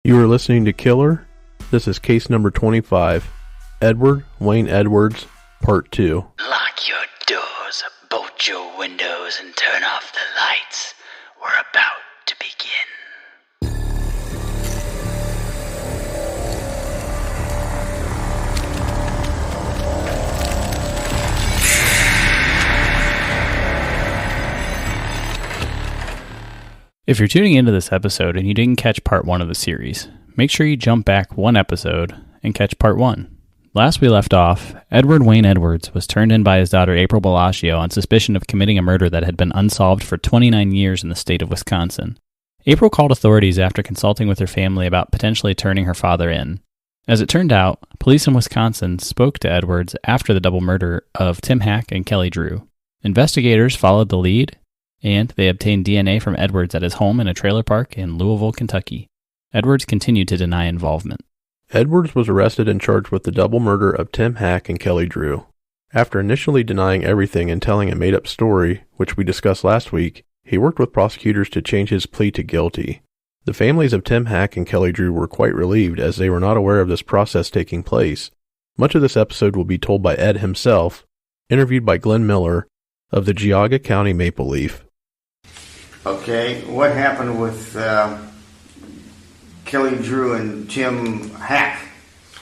You are listening to Killer. This is case number 25. Edward Wayne Edwards, Part 2. Lock your doors, bolt your windows, and turn off the lights. We're about to begin. If you're tuning into this episode and you didn't catch part 1 of the series, make sure you jump back 1 episode and catch part 1. Last we left off, Edward Wayne Edwards was turned in by his daughter April Bellagio on suspicion of committing a murder that had been unsolved for 29 years in the state of Wisconsin. April called authorities after consulting with her family about potentially turning her father in. As it turned out, police in Wisconsin spoke to Edwards after the double murder of Tim Hack and Kelly Drew. Investigators followed the lead, and they obtained DNA from Edwards at his home in a trailer park in Louisville, Kentucky. Edwards continued to deny involvement. Edwards was arrested and charged with the double murder of Tim Hack and Kelly Drew. After initially denying everything and telling a made-up story, which we discussed last week, he worked with prosecutors to change his plea to guilty. The families of Tim Hack and Kelly Drew were quite relieved as they were not aware of this process taking place. Much of this episode will be told by Ed himself, interviewed by Glenn Miller of the Geauga County Maple Leaf. Okay, what happened with Kelly Drew and Tim Hack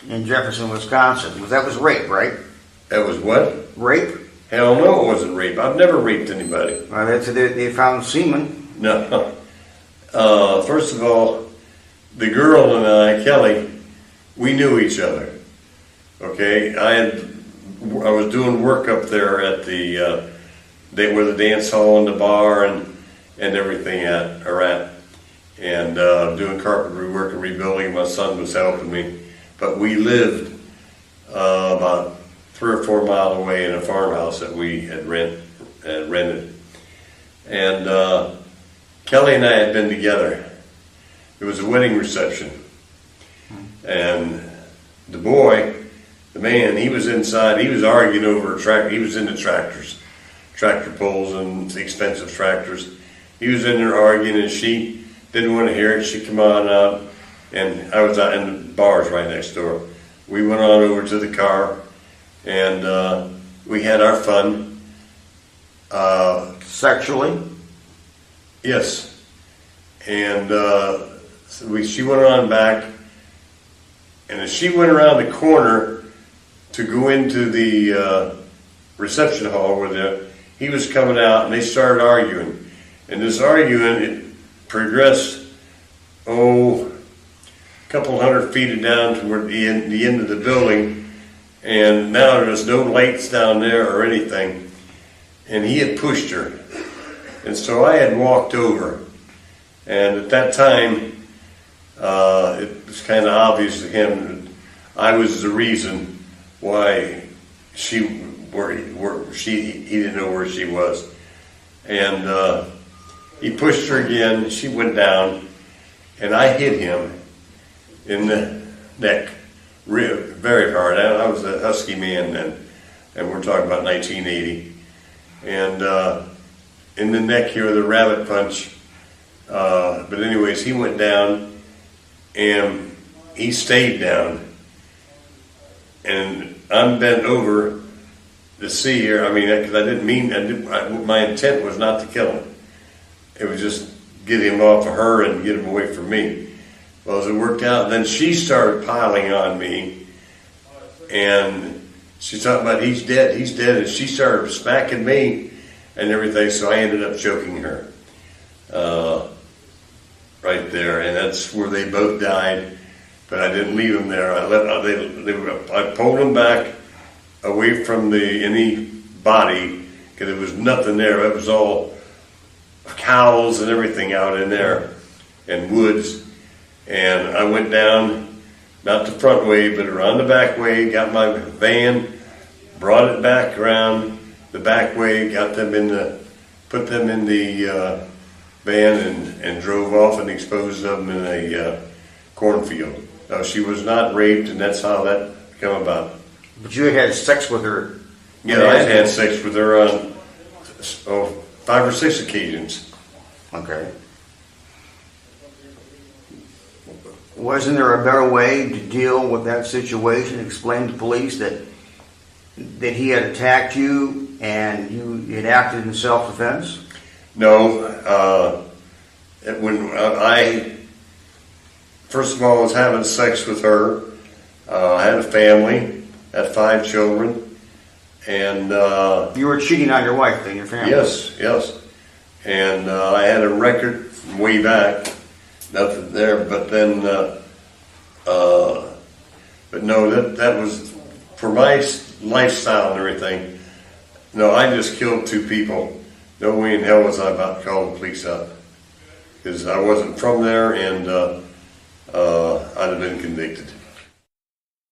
in Jefferson, Wisconsin? That was rape, right? That was what? Rape? Hell no, it wasn't rape. I've never raped anybody. Well, that's they found semen. No. First of all, the girl and I, Kelly, we knew each other. Okay, I was doing work up there at the where the dance hall and the bar and everything are at, and doing carpentry work and rebuilding. My son was helping me, but we lived about 3 or 4 miles away in a farmhouse that we had rented. And Kelly and I had been together. It was a wedding reception, and the boy, the man, he was inside. He was arguing over a tractor. He was into tractors, tractor pulls and expensive tractors. He was in there arguing, and she didn't want to hear it. She come on out, and I was out in the bars right next door. We went on over to the car, and we had our fun. Sexually? Yes. And she went on back, and as she went around the corner to go into the reception hall where he was coming out, and they started arguing. And this arguing, it progressed, a couple 100 feet down toward the end of the building, and now there's no lights down there or anything. And he had pushed her. And so I had walked over. And at that time, it was kind of obvious to him that I was the reason why he didn't know where she was. And he pushed her again, she went down, and I hit him in the neck, very hard. I was a husky man then, and we're talking about 1980. And in the neck here, the rabbit punch. But anyways, he went down, and he stayed down. And I'm bent over to see her. I mean, because I didn't mean, my intent was not to kill him. It was just get him off of her and get him away from me. Well, as it worked out, then she started piling on me, and she's talking about he's dead, and she started smacking me and everything, so I ended up choking her right there, and that's where they both died, but I didn't leave them there. I pulled them back away from any body, because there was nothing there. It was all cows and everything out in there, and woods. And I went down, not the front way, but around the back way, got my van, brought it back around the back way, put them in the van and drove off and exposed them in a cornfield. Now, she was not raped, and that's how that came about. But you had sex with her? Yeah, I had sex with her on 5 or 6 occasions. Okay. Wasn't there a better way to deal with that situation? Explain to police that he had attacked you and you had acted in self-defense? No. When I first of all was having sex with her, I had a family, had 5 children, and you were cheating on your wife and your family. Yes. And I had a record from way back, nothing there. But then, but no, that was for my lifestyle and everything. No, I just killed 2 people. No way in hell was I about to call the police up, because I wasn't from there, and I'd have been convicted.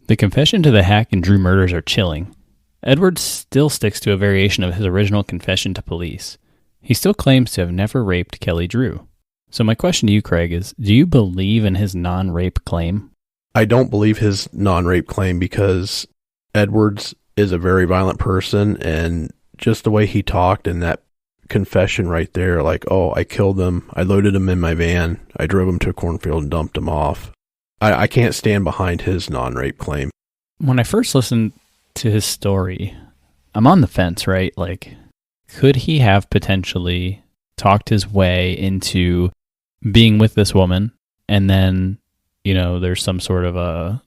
The confession to the Hack and Drew murders are chilling. Edwards still sticks to a variation of his original confession to police. He still claims to have never raped Kelly Drew. So my question to you, Craig, is do you believe in his non-rape claim? I don't believe his non-rape claim because Edwards is a very violent person, and just the way he talked in that confession right there, like, oh, I killed them, I loaded them in my van, I drove them to a cornfield and dumped them off. I can't stand behind his non-rape claim. When I first listened to his story, I'm on the fence, right? Like, could he have potentially talked his way into being with this woman, and then, there's some sort of a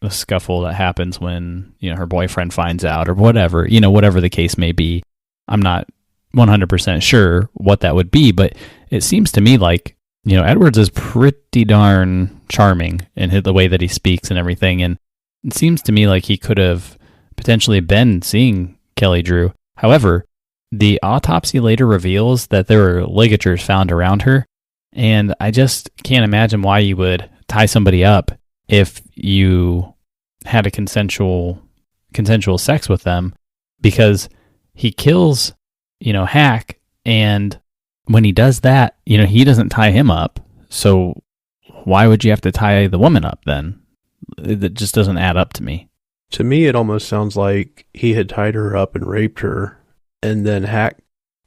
scuffle that happens when, her boyfriend finds out or whatever, whatever the case may be. I'm not 100% sure what that would be, but it seems to me like, Edwards is pretty darn charming in the way that he speaks and everything, and it seems to me like he could have potentially been seeing Kelly Drew. However, the autopsy later reveals that there were ligatures found around her, and I just can't imagine why you would tie somebody up if you had a consensual sex with them, because he kills, Hack, and when he does that, he doesn't tie him up. So why would you have to tie the woman up then? That just doesn't add up to me. To me, it almost sounds like he had tied her up and raped her, and then Hack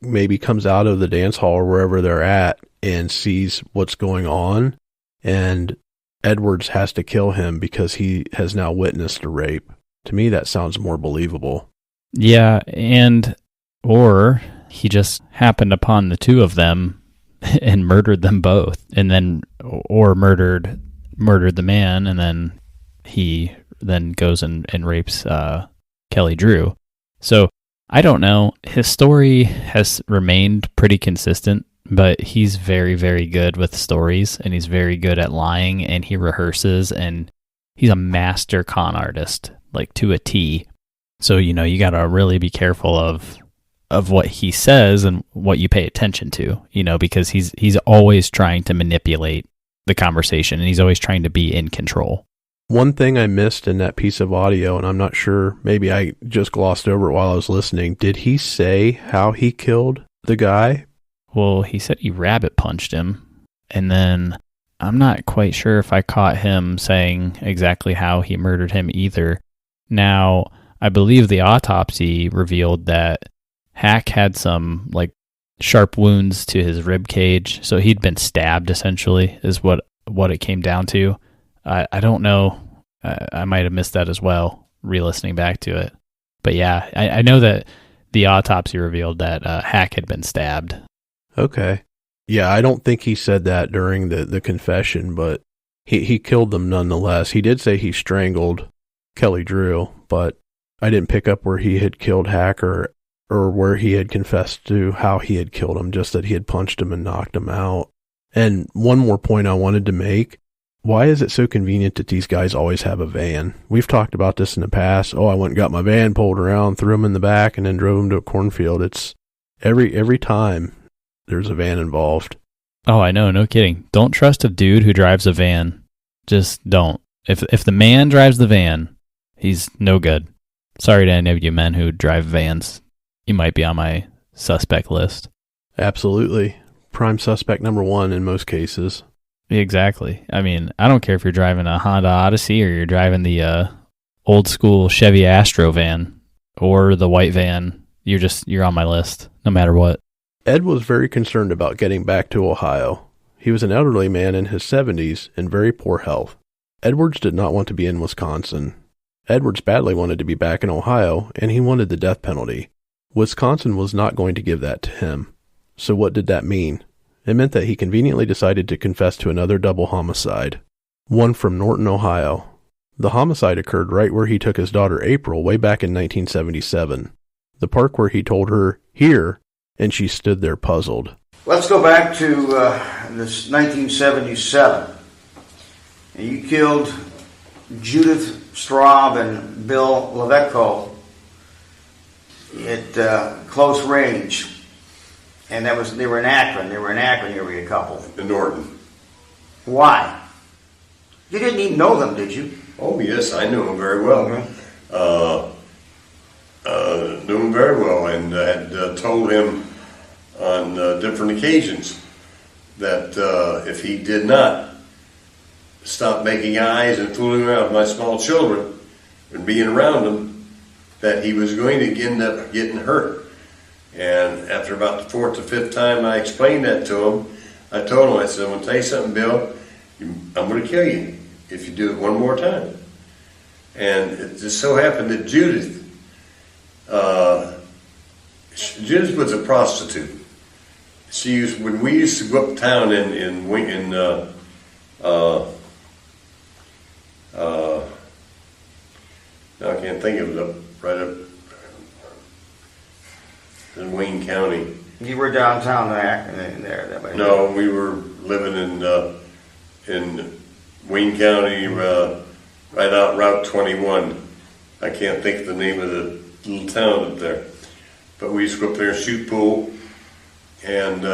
maybe comes out of the dance hall or wherever they're at and sees what's going on, and Edwards has to kill him because he has now witnessed a rape. To me, that sounds more believable. Yeah, or he just happened upon the 2 of them and murdered them both, and then, or murdered the man, and then he then goes and rapes Kelly Drew. So I don't know. His story has remained pretty consistent, but he's very, very good with stories, and he's very good at lying, and he rehearses, and he's a master con artist, like to a T. So, you got to really be careful of what he says and what you pay attention to, because he's always trying to manipulate the conversation, and he's always trying to be in control. One thing I missed in that piece of audio, and I'm not sure, maybe I just glossed over it while I was listening, did he say how he killed the guy? Well, he said he rabbit punched him, and then I'm not quite sure if I caught him saying exactly how he murdered him either. Now, I believe the autopsy revealed that Hack had some, sharp wounds to his rib cage, so he'd been stabbed, essentially, is what it came down to. I don't know. I might have missed that as well, re-listening back to it. But yeah, I know that the autopsy revealed that Hack had been stabbed. Okay. Yeah, I don't think he said that during the confession, but he killed them nonetheless. He did say he strangled Kelly Drew, but I didn't pick up where he had killed Hack or where he had confessed to how he had killed him, just that he had punched him and knocked him out. And one more point I wanted to make. Why is it so convenient that these guys always have a van? We've talked about this in the past. Oh, I went and got my van pulled around, threw him in the back, and then drove him to a cornfield. It's every time there's a van involved. Oh, I know. No kidding. Don't trust a dude who drives a van. Just don't. If the man drives the van, he's no good. Sorry to any of you men who drive vans. You might be on my suspect list. Absolutely. Prime suspect number 1 in most cases. Exactly. I mean, I don't care if you're driving a Honda Odyssey or you're driving the old school Chevy Astro van or the white van. You're on my list, no matter what. Ed was very concerned about getting back to Ohio. He was an elderly man in his 70s in very poor health. Edwards did not want to be in Wisconsin. Edwards badly wanted to be back in Ohio, and he wanted the death penalty. Wisconsin was not going to give that to him. So what did that mean? It meant that he conveniently decided to confess to another double homicide, one from Norton, Ohio. The homicide occurred right where he took his daughter April way back in 1977, the park where he told her, "Here," and she stood there puzzled. Let's go back to this 1977. You killed Judith Straub and Bill Levecko at close range. And they were in Akron. They were in Akron area, a couple. In Norton. Why? You didn't even know them, did you? Oh, yes, I knew him very well. Knew him very well, and had told him on different occasions that if he did not stop making eyes and fooling around with my small children and being around them, that he was going to end up getting hurt. And after about the fourth or fifth time I explained that to him, I told him, I said, "I'm going to tell you something, Bill. I'm going to kill you if you do it one more time." And it just so happened that Judith was a prostitute. When we used to go uptown now I can't think of it, right up in Wayne County. You were downtown there. No, we were living in Wayne County, right out Route 21. I can't think of the name of the little town up there. But we used to go up there and shoot pool and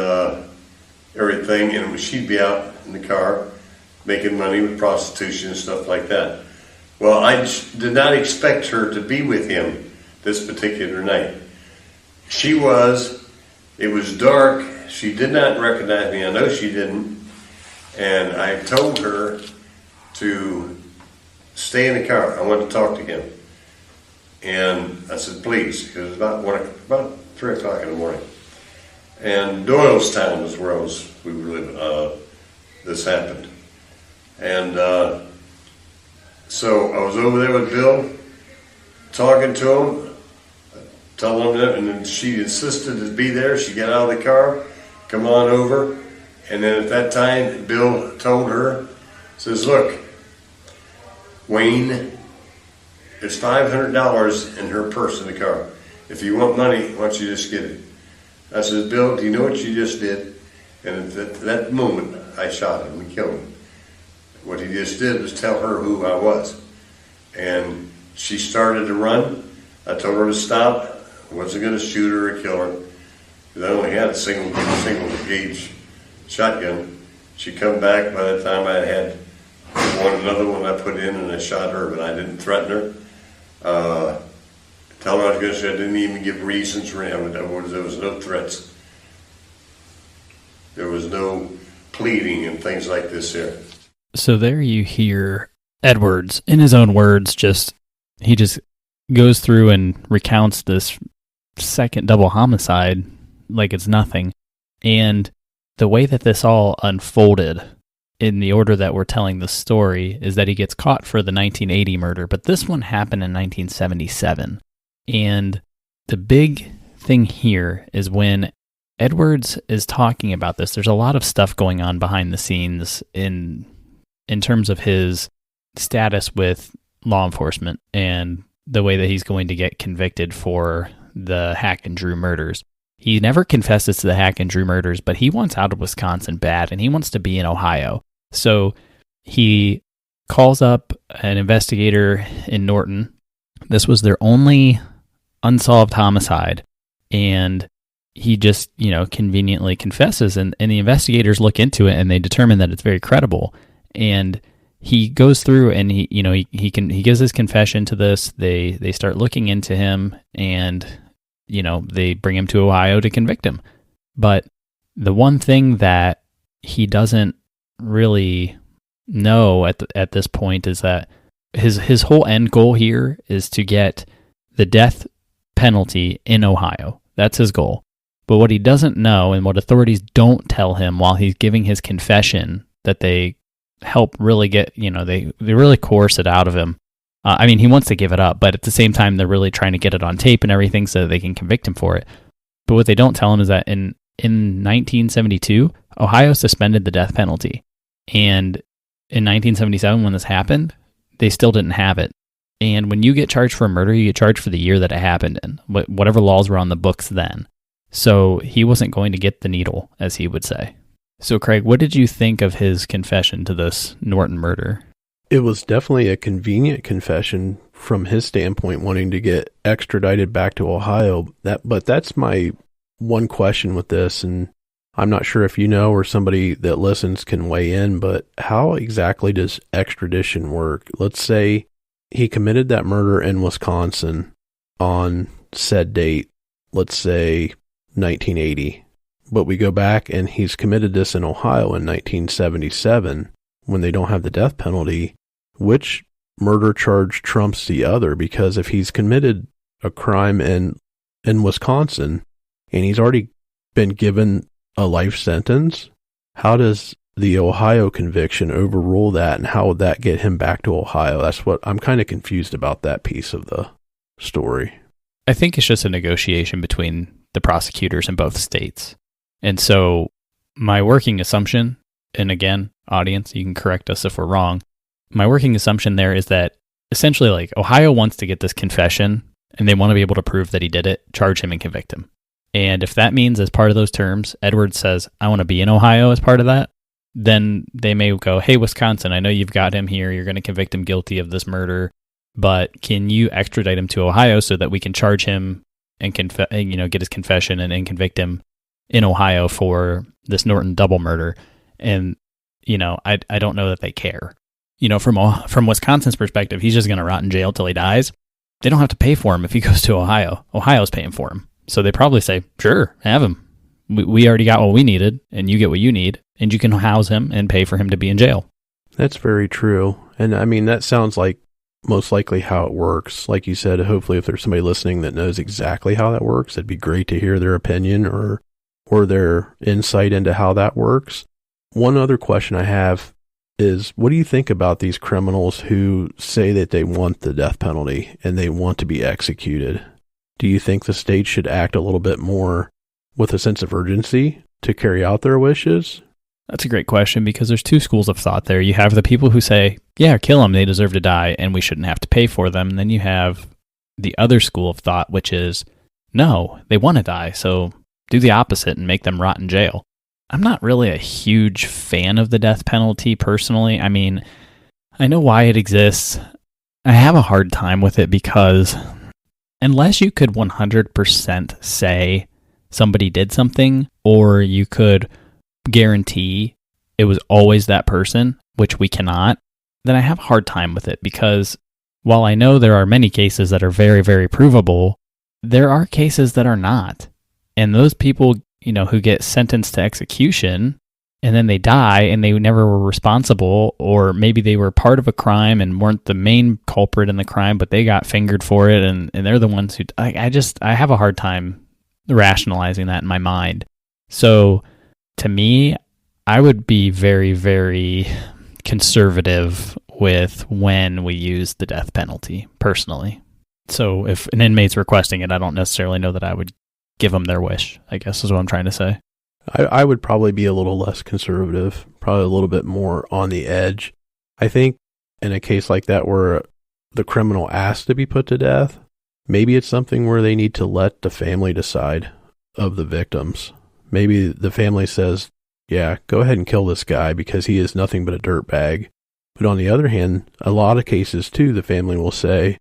everything, and she'd be out in the car making money with prostitution and stuff like that. Well, I did not expect her to be with him this particular night. It was dark, she did not recognize me, I know she didn't, and I told her to stay in the car, I wanted to talk to him. And I said, "Please," because it was about 3 o'clock in the morning. And Doylestown is where we were living, this happened. And so I was over there with Bill, talking to him, telling him that, and then she insisted to be there. She got out of the car, "Come on over." And then at that time, Bill told her, says, "Look, Wayne, there's $500 in her purse in the car. If you want money, why don't you just get it?" I said, "Bill, do you know what you just did?" And at that moment, I shot him and killed him. What he just did was tell her who I was. And she started to run. I told her to stop. I wasn't going to shoot her or kill her, because I only had a single gauge shotgun. She come back. By the time I had another one I put in, and I shot her, but I didn't threaten her. Tell her I was going to say I didn't even give reasons for him. There was no threats. There was no pleading and things like this here. So there you hear Edwards, in his own words, he just goes through and recounts this second double homicide like it's nothing. And the way that this all unfolded in the order that we're telling the story is that he gets caught for the 1980 murder, but this one happened in 1977. And the big thing here is when Edwards is talking about this, there's a lot of stuff going on behind the scenes in terms of his status with law enforcement and the way that he's going to get convicted for the Hack and Drew murders. He never confesses to the Hack and Drew murders, but he wants out of Wisconsin bad, and he wants to be in Ohio. So he calls up an investigator in Norton. This was their only unsolved homicide, and he just, conveniently confesses, and the investigators look into it, and they determine that it's very credible. And he goes through and he gives his confession to this. They start looking into him, and they bring him to Ohio to convict him. But the one thing that he doesn't really know at this point is that his whole end goal here is to get the death penalty in Ohio. That's his goal. But what he doesn't know, and what authorities don't tell him while he's giving his confession that they help really get, they really coerce it out of him. He wants to give it up, but at the same time, they're really trying to get it on tape and everything so that they can convict him for it. But what they don't tell him is that in 1972, Ohio suspended the death penalty. And in 1977, when this happened, they still didn't have it. And when you get charged for a murder, you get charged for the year that it happened in, whatever laws were on the books then. So he wasn't going to get the needle, as he would say. So Craig, what did you think of his confession to this Norton murder? It was definitely a convenient confession from his standpoint, wanting to get extradited back to Ohio. But that's my one question with this, and I'm not sure if you know or somebody that listens can weigh in, but how exactly does extradition work? Let's say he committed that murder in Wisconsin on said date, let's say 1980, but we go back and he's committed this in Ohio in 1977 when they don't have the death penalty. Which murder charge trumps the other? Because if he's committed a crime in Wisconsin and he's already been given a life sentence, how does the Ohio conviction overrule that, and how would that get him back to Ohio? That's what I'm kind of confused about, that piece of the story. I think it's just a negotiation between the prosecutors in both states. And so my working assumption, and again, audience, you can correct us if we're wrong, my working assumption there is that essentially, like, Ohio wants to get this confession and they want to be able to prove that he did it, charge him and convict him. And if that means as part of those terms, Edward says, I want to be in Ohio as part of that, then they may go, hey, Wisconsin, I know you've got him here. You're going to convict him guilty of this murder, but can you extradite him to Ohio so that we can charge him and get his confession and convict him in Ohio for this Norton double murder? And, I don't know that they care. From Wisconsin's perspective, he's just going to rot in jail till he dies. They don't have to pay for him if he goes to Ohio. Ohio's paying for him. So they probably say, sure, have him. We already got what we needed, and you get what you need, and you can house him and pay for him to be in jail. That's very true. And that sounds like most likely how it works. Like you said, hopefully if there's somebody listening that knows exactly how that works, it'd be great to hear their opinion or their insight into how that works. One other question I have is, what do you think about these criminals who say that they want the death penalty and they want to be executed? Do you think the state should act a little bit more with a sense of urgency to carry out their wishes? That's a great question, because there's two schools of thought there. You have the people who say, yeah, kill them, they deserve to die, and we shouldn't have to pay for them. And then you have the other school of thought, which is, no, they want to die, so do the opposite and make them rot in jail. I'm not really a huge fan of the death penalty personally. I know why it exists. I have a hard time with it because unless you could 100% say somebody did something, or you could guarantee it was always that person, which we cannot, then I have a hard time with it, because while I know there are many cases that are very, very provable, there are cases that are not. And those people, who get sentenced to execution and then they die and they never were responsible, or maybe they were part of a crime and weren't the main culprit in the crime, but they got fingered for it, and they're the ones who, I have a hard time rationalizing that in my mind. So to me, I would be very, very conservative with when we use the death penalty, personally. So if an inmate's requesting it, I don't necessarily know that I would give them their wish, I guess is what I'm trying to say. I would probably be a little less conservative, probably a little bit more on the edge. I think in a case like that where the criminal asks to be put to death, maybe it's something where they need to let the family decide of the victims. Maybe the family says, yeah, go ahead and kill this guy because he is nothing but a dirtbag. But on the other hand, a lot of cases too, the family will say,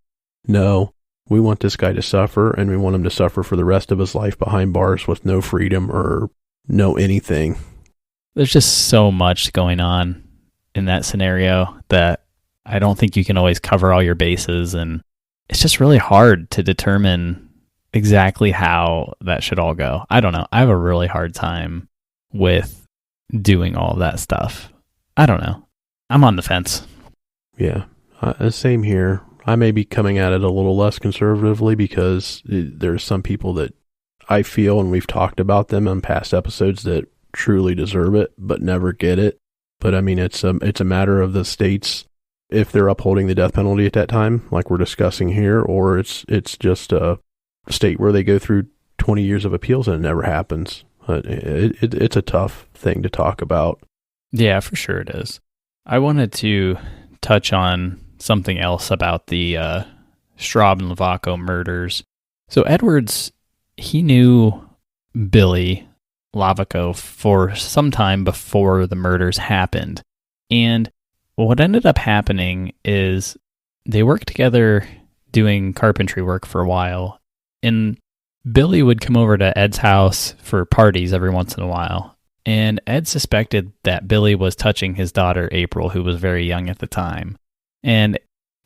no, we want this guy to suffer, and we want him to suffer for the rest of his life behind bars with no freedom or no anything. There's just so much going on in that scenario that I don't think you can always cover all your bases, and it's just really hard to determine exactly how that should all go. I don't know. I have a really hard time with doing all of that stuff. I don't know. I'm on the fence. Yeah, same here. I may be coming at it a little less conservatively because there's some people that I feel, and we've talked about them in past episodes, that truly deserve it but never get it. But I mean, it's a matter of the states if they're upholding the death penalty at that time, like we're discussing here, or it's just a state where they go through 20 years of appeals and it never happens. It's a tough thing to talk about. Yeah, for sure it is. I wanted to touch on something else about the Straub and Lavaco murders. So Edwards, he knew Billy Lavaco for some time before the murders happened. And what ended up happening is they worked together doing carpentry work for a while. And Billy would come over to Ed's house for parties every once in a while. And Ed suspected that Billy was touching his daughter, April, who was very young at the time. And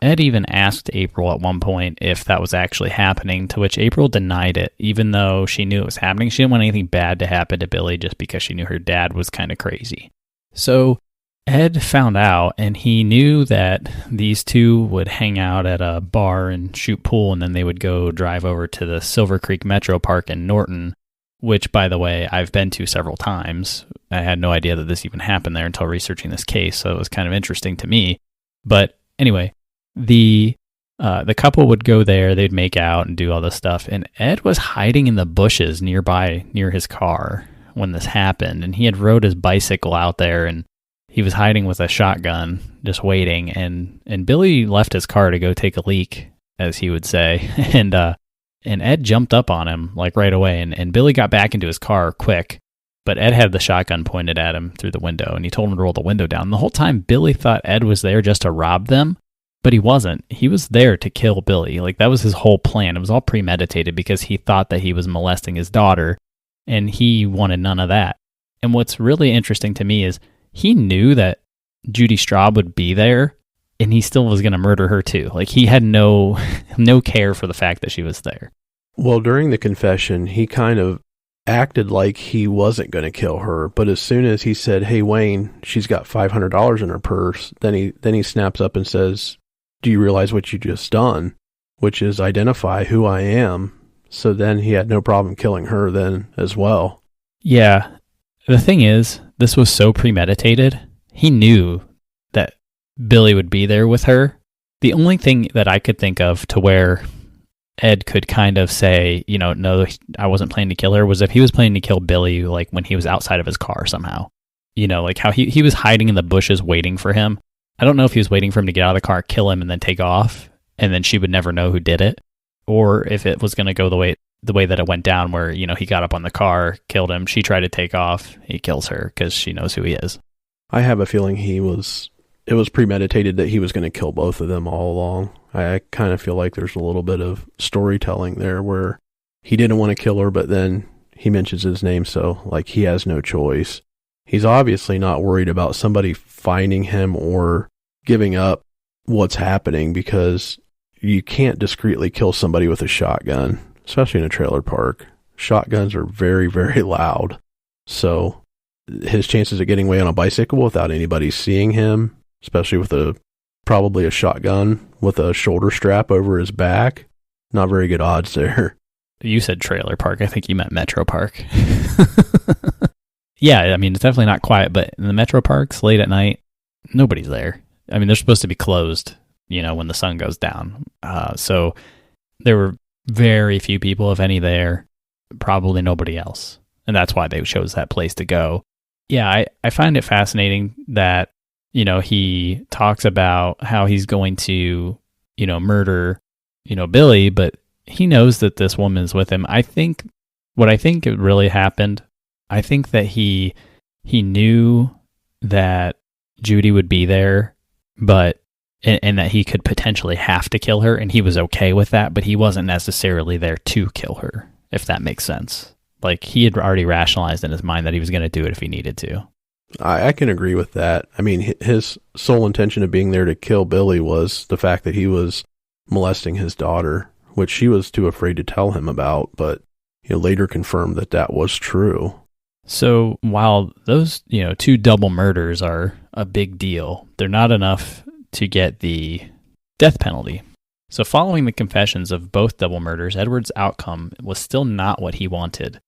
Ed even asked April at one point if that was actually happening, to which April denied it, even though she knew it was happening. She didn't want anything bad to happen to Billy just because she knew her dad was kind of crazy. So Ed found out, and he knew that these two would hang out at a bar and shoot pool, and then they would go drive over to the Silver Creek Metro Park in Norton, which, by the way, I've been to several times. I had no idea that this even happened there until researching this case, so it was kind of interesting to me. But anyway, the couple would go there, they'd make out and do all this stuff, and Ed was hiding in the bushes nearby, near his car when this happened, and he had rode his bicycle out there, and he was hiding with a shotgun, just waiting, and Billy left his car to go take a leak, as he would say, and Ed jumped up on him, like, right away, and Billy got back into his car quick, but Ed had the shotgun pointed at him through the window, and he told him to roll the window down. The whole time, Billy thought Ed was there just to rob them, but he wasn't. He was there to kill Billy. Like, that was his whole plan. It was all premeditated because he thought that he was molesting his daughter, and he wanted none of that. And what's really interesting to me is he knew that Judy Straub would be there, and he still was going to murder her too. Like, he had no care for the fact that she was there. Well, during the confession, he kind of acted like he wasn't going to kill her, but as soon as he said, "Hey, Wayne, she's got $500 in her purse," then he snaps up and says, "Do you realize what you just done?" Which is identify who I am. So then he had no problem killing her then as well. Yeah. The thing is, this was so premeditated. He knew that Billy would be there with her. The only thing that I could think of to where Ed could kind of say, no, I wasn't planning to kill her, was if he was planning to kill Billy, like, when he was outside of his car somehow. Like how he was hiding in the bushes waiting for him. I don't know if he was waiting for him to get out of the car, kill him, and then take off, and then she would never know who did it, or if it was going to go the way that it went down, where, he got up on the car, killed him, she tried to take off, he kills her because she knows who he is. I have a feeling it was premeditated that he was going to kill both of them all along. I kind of feel like there's a little bit of storytelling there where he didn't want to kill her, but then he mentions his name, so, like, he has no choice. He's obviously not worried about somebody finding him or giving up what's happening, because you can't discreetly kill somebody with a shotgun, especially in a trailer park. Shotguns are very, very loud. So his chances of getting away on a bicycle without anybody seeing him, especially with probably a shotgun with a shoulder strap over his back, not very good odds there. You said trailer park. I think you meant Metro Park. Yeah, I mean, it's definitely not quiet, but in the Metro Parks, late at night, nobody's there. I mean, they're supposed to be closed, when the sun goes down. So there were very few people, if any, there. Probably nobody else. And that's why they chose that place to go. Yeah, I find it fascinating that, he talks about how he's going to, murder, Billy, but he knows that this woman is with him. I think it really happened, I think that he knew that Judy would be there, but and that he could potentially have to kill her, and he was okay with that, but he wasn't necessarily there to kill her, if that makes sense. Like, he had already rationalized in his mind that he was going to do it if he needed to. I can agree with that. I mean, his sole intention of being there to kill Billy was the fact that he was molesting his daughter, which she was too afraid to tell him about, but later confirmed that was true. So while those, two double murders are a big deal, they're not enough to get the death penalty. So following the confessions of both double murders, Edward's outcome was still not what he wanted.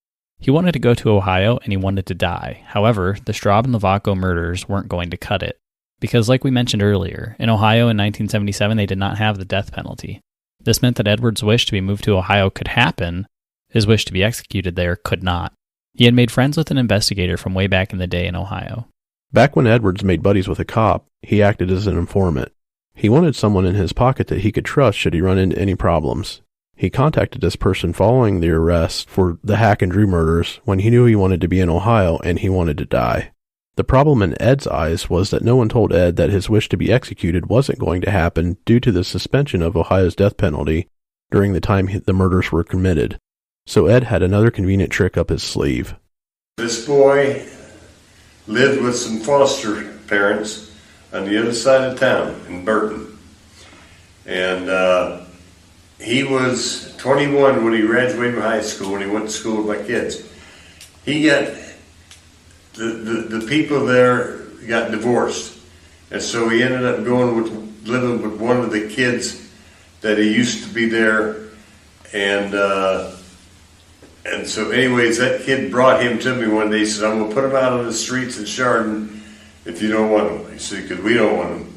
He wanted to go to Ohio and he wanted to die. However, the Straub and Lavaco murders weren't going to cut it. Because like we mentioned earlier, in Ohio in 1977 they did not have the death penalty. This meant that Edwards' wish to be moved to Ohio could happen, his wish to be executed there could not. He had made friends with an investigator from way back in the day in Ohio. Back when Edwards made buddies with a cop, he acted as an informant. He wanted someone in his pocket that he could trust should he run into any problems. He contacted this person following the arrest for the Hack and Drew murders when he knew he wanted to be in Ohio and he wanted to die. The problem in Ed's eyes was that no one told Ed that his wish to be executed wasn't going to happen due to the suspension of Ohio's death penalty during the time the murders were committed. So Ed had another convenient trick up his sleeve. This boy lived with some foster parents on the other side of town in Burton. And he was 21 when he graduated from high school, when he went to school with my kids. He got, the people there got divorced. And so he ended up living with one of the kids that he used to be there. And so anyways, that kid brought him to me one day. He said, I'm going to put him out on the streets in Chardon if you don't want him. He said, because we don't want him.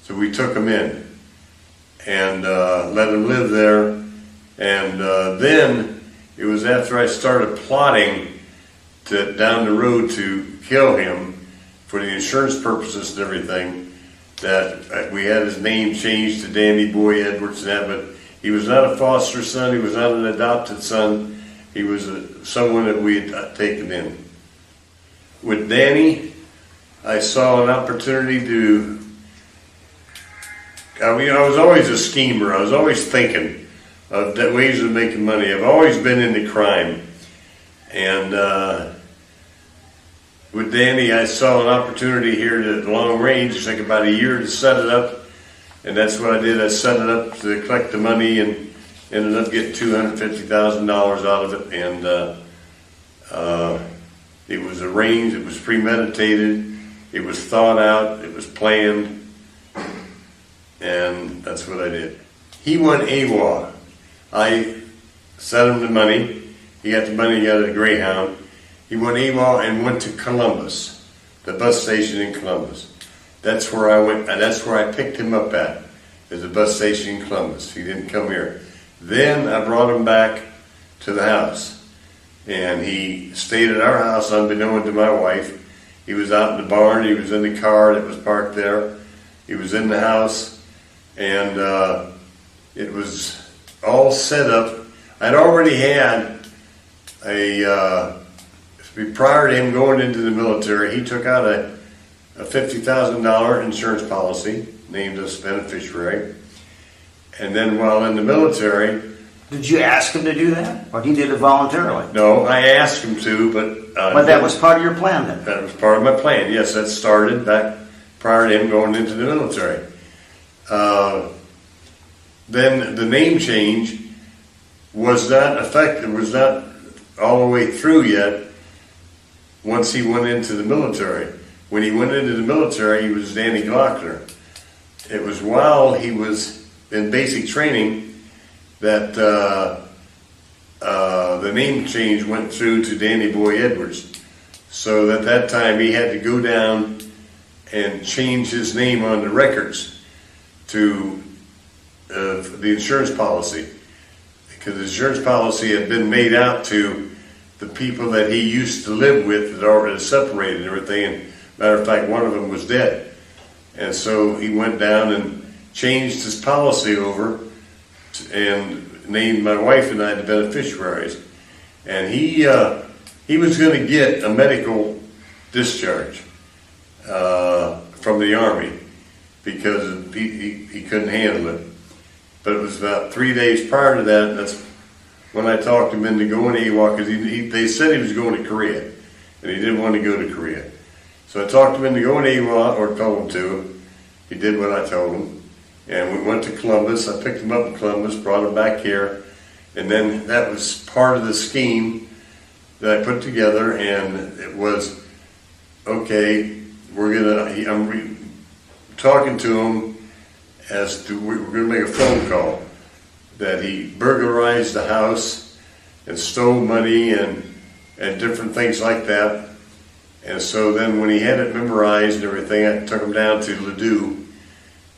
So we took him in and let him live there. And then it was after I started plotting down the road to kill him for the insurance purposes and everything that we had his name changed to Danny Boy Edwards and that. But he was not a foster son. He was not an adopted son. He was someone that we had taken in. With Danny, I saw an opportunity I was always a schemer. I was always thinking of ways of making money. I've always been into crime. And with Danny, I saw an opportunity here at long range. It took about a year to set it up. And that's what I did. I set it up to collect the money and ended up getting $250,000 out of it. And it was arranged. It was premeditated. It was thought out. It was planned. And that's what I did. He went AWOL. I sent him the money. He got the money, he got a Greyhound. He went AWOL and went to Columbus, the bus station in Columbus. That's where I went, and that's where I picked him up at, is the bus station in Columbus. He didn't come here. Then I brought him back to the house. And he stayed at our house unbeknown to my wife. He was out in the barn. He was in the car that was parked there. He was in the house. And it was all set up. I'd already had prior to him going into the military, he took out a $50,000 insurance policy, named us beneficiary. And then while in the military... Did you ask him to do that? Or he did it voluntarily? No, I asked him to, but... but that was part of your plan then? That was part of my plan, yes. That started back prior to him going into the military. Then the name change was not effective, was not all the way through yet once he went into the military. When he went into the military, he was Danny Glockner. It was while he was in basic training that the name change went through to Danny Boy Edwards. So at that time he had to go down and change his name on the records to the insurance policy, because the insurance policy had been made out to the people that he used to live with that already separated and everything. And matter of fact, one of them was dead. And so he went down and changed his policy over and named my wife and I the beneficiaries. And he was going to get a medical discharge from the Army because he couldn't handle it. But it was about 3 days prior to that, and that's when I talked him into going to AWOL, because they said he was going to Korea, and he didn't want to go to Korea. So I talked him into going to AWOL, or told him to. He did what I told him. And we went to Columbus. I picked him up in Columbus, brought him back here, and then that was part of the scheme that I put together, and it was, okay, I'm talking to him as to, we're going to make a phone call that he burglarized the house and stole money and and different things like that. And so then when he had it memorized and everything, I took him down to Ladue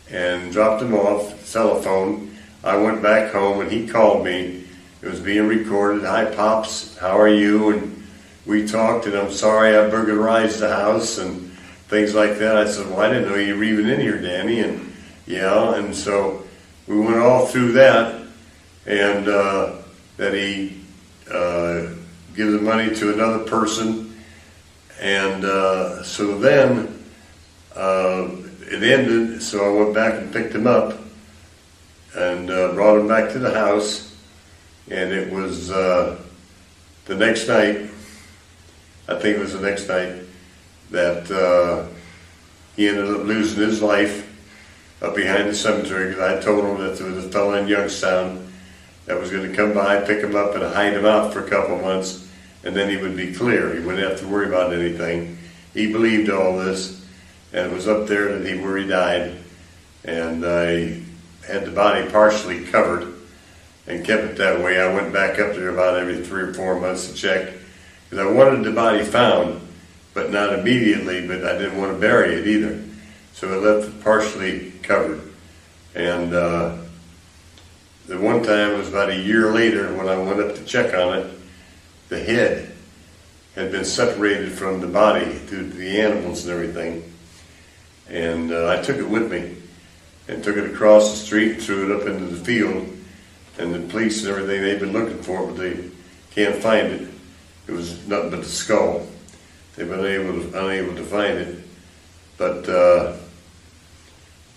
and dropped him off, telephone. I went back home and he called me. It was being recorded. Hi, Pops, how are you? And we talked, and I'm sorry I burglarized the house and things like that. I said, well, I didn't know you were even in here, Danny. And yeah, and so we went all through that, and that he gives the money to another person. And so then it ended, so I went back and picked him up and brought him back to the house. And it was the next night, I think it was the next night, that he ended up losing his life up behind the cemetery, because I told him that there was a fellow in Youngstown that was going to come by, pick him up, and hide him out for a couple months, and then he would be clear. He wouldn't have to worry about anything. He believed all this, and it was up there where he died, and I had the body partially covered and kept it that way. I went back up there about every 3 or 4 months to check, because I wanted the body found, but not immediately, but I didn't want to bury it either. So I left it partially covered. And the one time, it was about a year later, when I went up to check on it, the head had been separated from the body due to the animals and everything. And I took it with me and took it across the street and threw it up into the field. And the police and everything, they've been looking for it, but they can't find it. It was nothing but the skull. They've been unable to find it. But there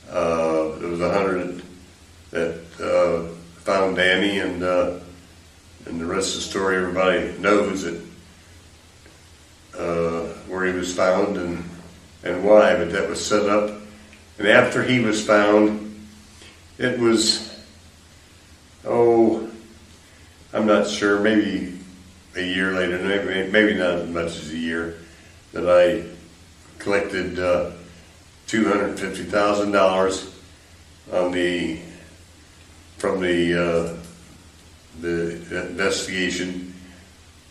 was a hunter that found Danny, and the rest of the story, everybody knows it, where he was found and why. But that was set up. And after he was found, it was, I'm not sure, maybe a year later, maybe not as much as a year, that I collected $250,000 from the investigation.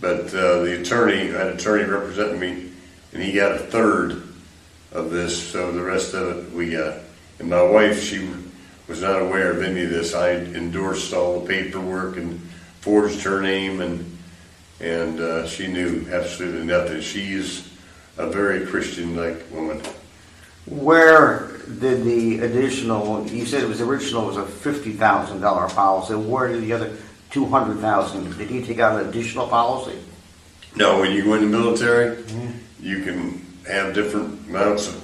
But the attorney, I had an attorney representing me, and he got a third of this, so the rest of it we got. And my wife, she was not aware of any of this. I endorsed all the paperwork and forged her name, and she knew absolutely nothing. She's a very Christian-like woman. Where did the additional, you said it was original, it was a $50,000 policy. Where did the other $200,000, did he take out an additional policy? No, when you go in the military, you can have different amounts of,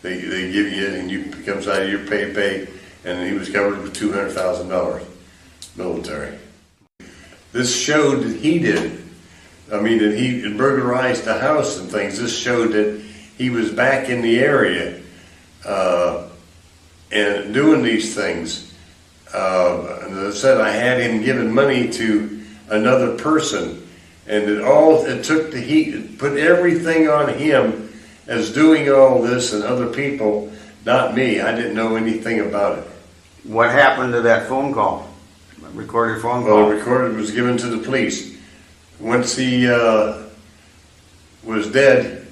they give you, and it comes out of your pay, and he was covered with $200,000 military. This showed that he did it. I mean, that he had burglarized the house and things. This showed that he was back in the area and doing these things. And as I said, I had him giving money to another person, and it took the heat, put everything on him as doing all this, and other people, not me. I didn't know anything about it. What happened to that phone call? Recorded phone call? Well, recorded was given to the police. Once he was dead,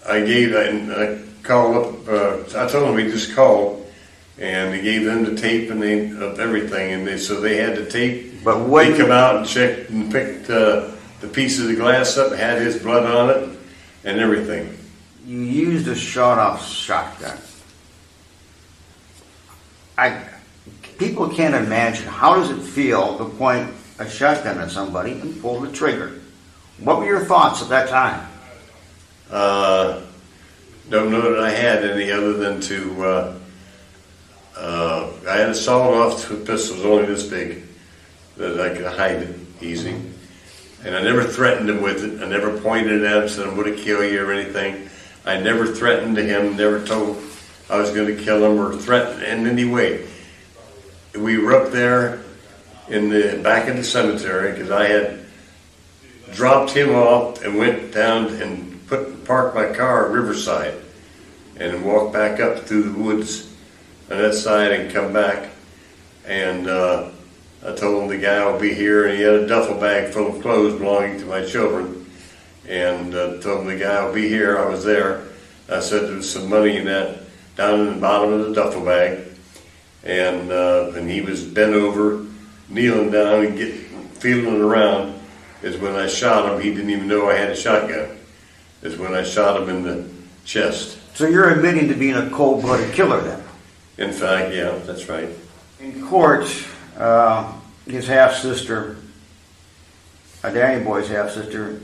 I called up, I told him he just called, and he gave them the tape and of everything, and so they had the tape. But when they come out and checked and picked the piece of the glass up, had his blood on it, and everything. You used a shot-off shotgun. People can't imagine, how does it feel to point a shotgun at somebody and pull the trigger? What were your thoughts at that time? Don't know that I had any other than to, I had a sawed-off pistol, it was only this big, that I could hide it easy. And I never threatened him with it. I never pointed at him, said I'm going to kill you or anything. I never threatened him, never told I was going to kill him or threaten in any way. We were up there in the back of the cemetery, because I had dropped him off and went down and parked my car at Riverside and walked back up through the woods on that side and come back. And I told him the guy will be here, and he had a duffel bag full of clothes belonging to my children. And told him the guy will be here. I was there. I said there's some money in that down in the bottom of the duffel bag, and he was bent over, kneeling down and feeling around. Is when I shot him. He didn't even know I had a shotgun. Is when I shot him in the chest. So you're admitting to being a cold-blooded killer then? In fact, yeah, that's right. In court, his half-sister, Danny Boy's half-sister,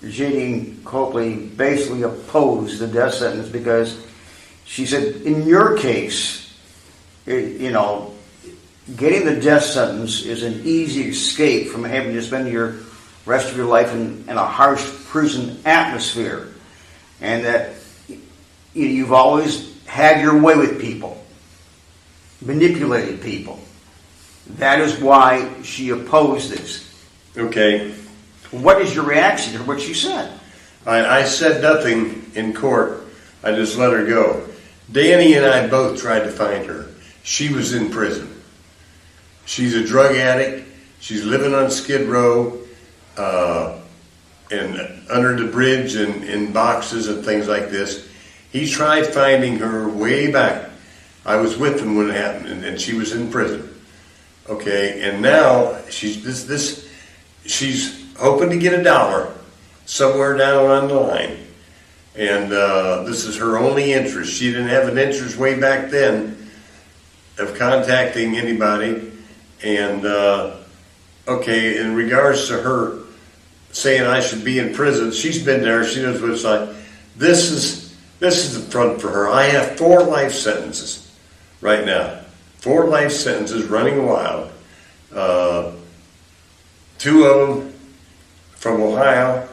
Jeanine Copley, basically opposed the death sentence because she said, in your case, getting the death sentence is an easy escape from having to spend your rest of your life in a harsh prison atmosphere, and that you've always had your way with people, manipulated people. That is why she opposed this. Okay. What is your reaction to what she said? I said nothing in court. I just let her go. Danny and I both tried to find her. She was in prison. She's a drug addict. She's living on Skid Row, and under the bridge and in boxes and things like this. He tried finding her way back. I was with him when it happened, and she was in prison. Okay, and now she's hoping to get $1 somewhere down on the line, and this is her only interest. She didn't have an interest way back then of contacting anybody. And okay, in regards to her saying I should be in prison, she's been there. She knows what it's like. This is the front for her. I have 4 life sentences right now. 4 life sentences running wild. 2 of them from Ohio.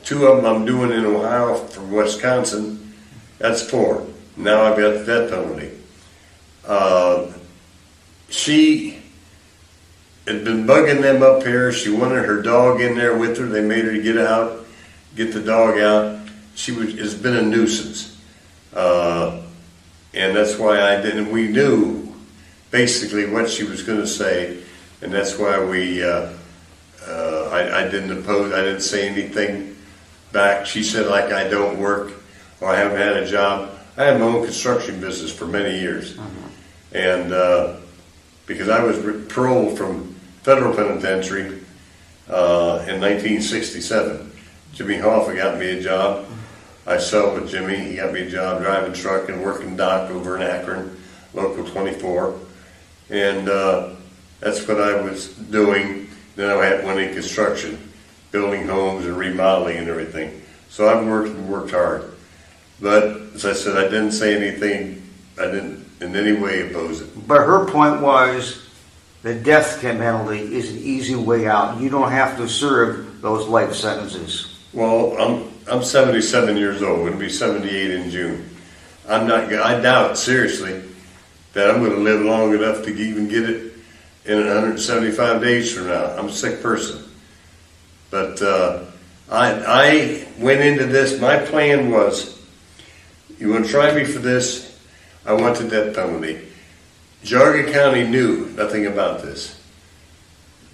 2 of them I'm doing in Ohio from Wisconsin. That's 4. Now I've got the death penalty. She had been bugging them up here. She wanted her dog in there with her. They made her get the dog out. It's been a nuisance. And that's why I didn't. We knew basically what she was going to say, and that's why I didn't oppose. I didn't say anything back. She said like I don't work or I haven't had a job. I had my own construction business for many years, and because I was paroled from federal penitentiary in 1967. Jimmy Hoffa got me a job. I settled with Jimmy. He got me a job driving truck and working dock over in Akron, Local 24. And that's what I was doing. Then I went in construction, building homes and remodeling and everything. So I've worked hard. But as I said, I didn't say anything. I didn't in any way oppose it. But her point was the death penalty is an easy way out. You don't have to serve those life sentences. Well, I'm 77 years old. I'm going to be 78 in June. I doubt seriously that I'm going to live long enough to even get it in 175 days from now. I'm a sick person. But I went into this. My plan was, you want to try me for this? I want the death penalty. Geauga County knew nothing about this.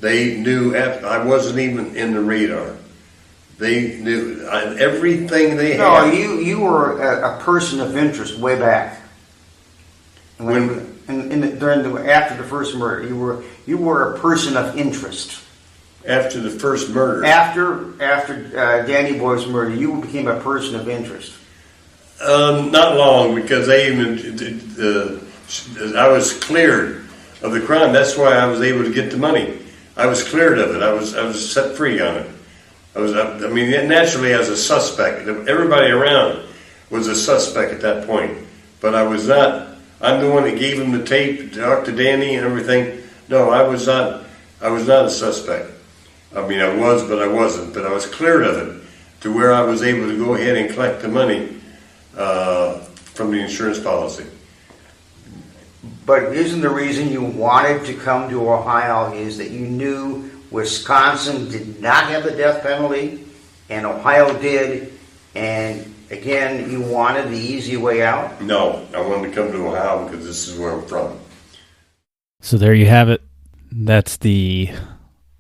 They knew I wasn't even in the radar. They knew everything they had. No, you were a person of interest way back. After the first murder, you were a person of interest. After the first murder. After Danny Boy's murder, you became a person of interest. Not long, because I was cleared of the crime. That's why I was able to get the money. I was cleared of it. I was set free on it. Naturally as a suspect. Everybody around was a suspect at that point. But I was not. I'm the one that gave him the tape, talked to Danny and everything. No, I was not a suspect. I was, but I wasn't. But I was cleared of it to where I was able to go ahead and collect the money from the insurance policy. But isn't the reason you wanted to come to Ohio is that you knew Wisconsin did not have the death penalty and Ohio did, and again, you wanted the easy way out? No, I wanted to come to Ohio because this is where I'm from. So there you have it. That's the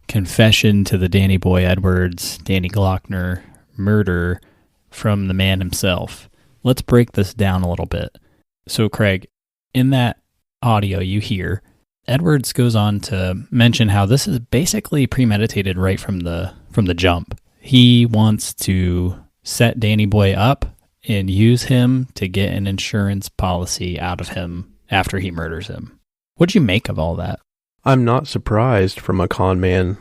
confession to the Danny Boy Edwards, Danny Glockner murder from the man himself. Let's break this down a little bit. So Craig, in that audio you hear, Edwards goes on to mention how this is basically premeditated right from the jump. He wants to set Danny Boy up and use him to get an insurance policy out of him after he murders him. What'd you make of all that? I'm not surprised from a con man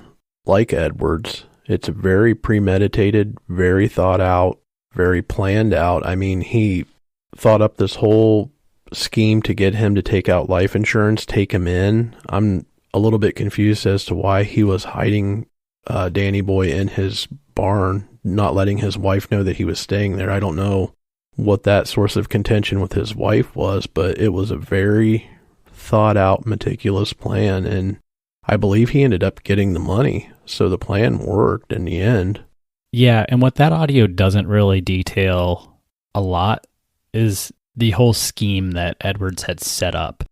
like Edwards. It's very premeditated, very thought out, very planned out. I mean, he thought up this whole scheme to get him to take out life insurance, take him in. I'm a little bit confused as to why he was hiding Danny Boy in his barn, not letting his wife know that he was staying there. I don't know what that source of contention with his wife was, but it was a very thought out, meticulous plan, and I believe he ended up getting the money. So the plan worked in the end. Yeah, and what that audio doesn't really detail a lot is the whole scheme that Edwards had set up.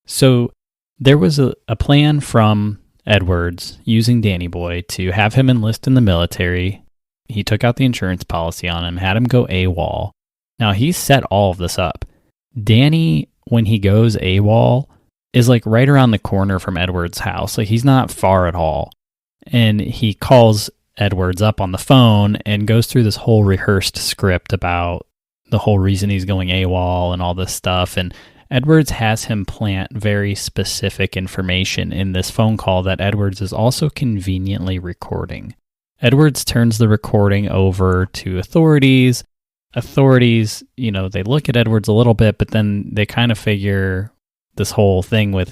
So there was a plan from Edwards using Danny Boy to have him enlist in the military. He took out the insurance policy on him, had him go AWOL. Now, he set all of this up. Danny, when he goes AWOL, is like right around the corner from Edwards' house. Like, he's not far at all. And he calls Edwards up on the phone and goes through this whole rehearsed script about the whole reason he's going AWOL and all this stuff. And Edwards has him plant very specific information in this phone call that Edwards is also conveniently recording. Edwards turns the recording over to authorities. Authorities, they look at Edwards a little bit, but then they kind of figure this whole thing with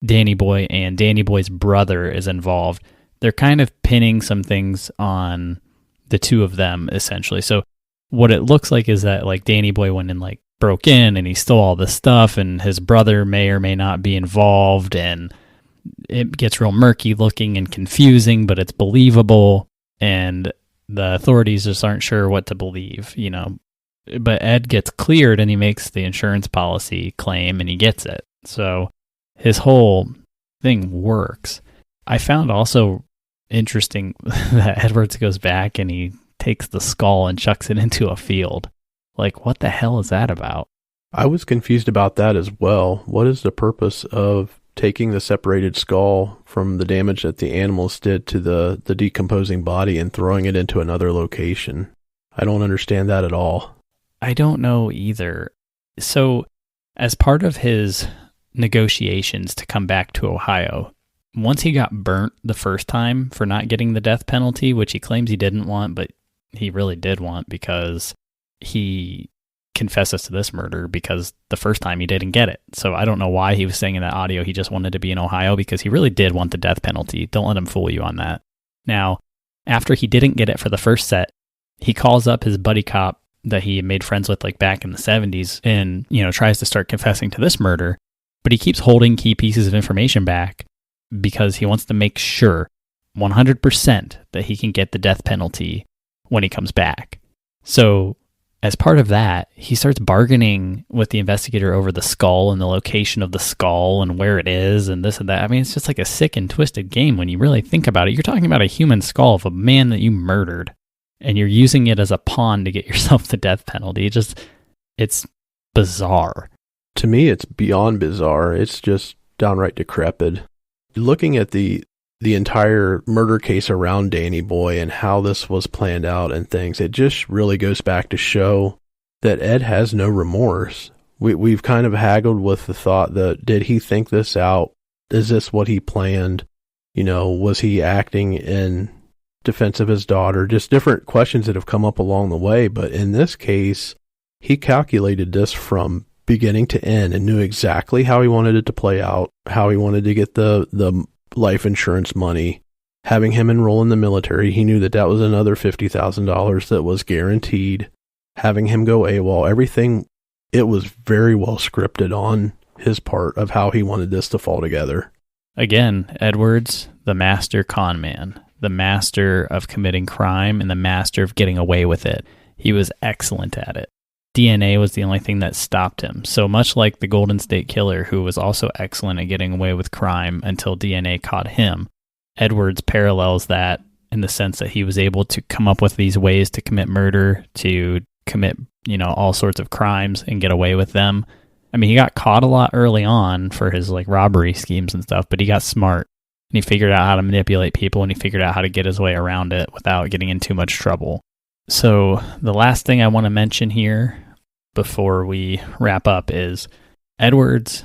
Danny Boy and Danny Boy's brother is involved. They're kind of pinning some things on the two of them, essentially. So what it looks like is that like Danny Boy went and like broke in and he stole all this stuff, and his brother may or may not be involved, and it gets real murky looking and confusing, but it's believable, and the authorities just aren't sure what to believe, But Ed gets cleared and he makes the insurance policy claim and he gets it. So his whole thing works. I found also interesting that Edwards goes back and he takes the skull and chucks it into a field. Like, what the hell is that about? I was confused about that as well. What is the purpose of taking the separated skull from the damage that the animals did to the decomposing body and throwing it into another location? I don't understand that at all. I don't know either. So, as part of his negotiations to come back to Ohio, once he got burnt the first time for not getting the death penalty, which he claims he didn't want, but he really did want because he confesses to this murder because the first time he didn't get it. So I don't know why he was saying in that audio he just wanted to be in Ohio, because he really did want the death penalty. Don't let him fool you on that. Now, after he didn't get it for the first set, he calls up his buddy cop that he had made friends with like back in the 70s and, tries to start confessing to this murder, but he keeps holding key pieces of information back because he wants to make sure 100% that he can get the death penalty when he comes back. So as part of that, he starts bargaining with the investigator over the skull and the location of the skull and where it is and this and that. I mean, it's just like a sick and twisted game when you really think about it. You're talking about a human skull of a man that you murdered, and you're using it as a pawn to get yourself the death penalty. It's bizarre. To me, it's beyond bizarre. It's just downright decrepit. Looking at the entire murder case around Danny Boy and how this was planned out and things, it just really goes back to show that Ed has no remorse. We've kind of haggled with the thought that, did he think this out? Is this what he planned? Was he acting in defense of his daughter? Just different questions that have come up along the way. But in this case, he calculated this from beginning to end and knew exactly how he wanted it to play out, how he wanted to get the life insurance money. Having him enroll in the military, he knew that was another $50,000 that was guaranteed. Having him go AWOL, everything, it was very well scripted on his part of how he wanted this to fall together. Again, Edwards, the master con man, the master of committing crime and the master of getting away with it. He was excellent at it. DNA was the only thing that stopped him. So much like the Golden State Killer, who was also excellent at getting away with crime until DNA caught him, Edwards parallels that in the sense that he was able to come up with these ways to commit murder, to commit, all sorts of crimes and get away with them. I mean, he got caught a lot early on for his like robbery schemes and stuff, but he got smart and he figured out how to manipulate people and he figured out how to get his way around it without getting in too much trouble. So the last thing I want to mention here before we wrap up is Edwards,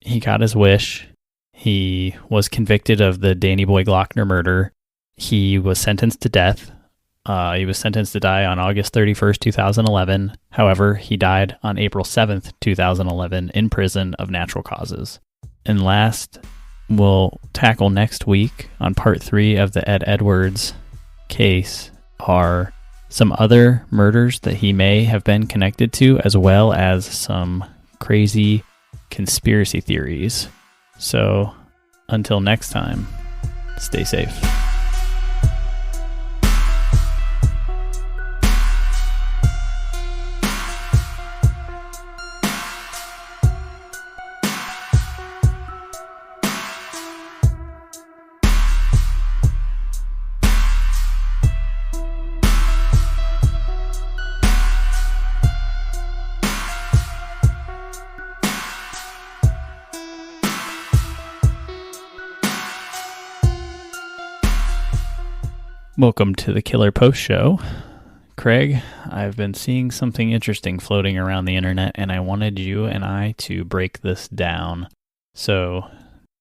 he got his wish. He was convicted of the Danny Boy Glockner murder. He was sentenced to death. He was sentenced to die on August 31st, 2011. However, he died on April 7th, 2011 in prison of natural causes. And last, we'll tackle next week on part 3 of the Ed Edwards case are some other murders that he may have been connected to, as well as some crazy conspiracy theories. So, until next time, stay safe. Welcome to the Killer Post Show. Craig, I've been seeing something interesting floating around the internet, and I wanted you and I to break this down. So,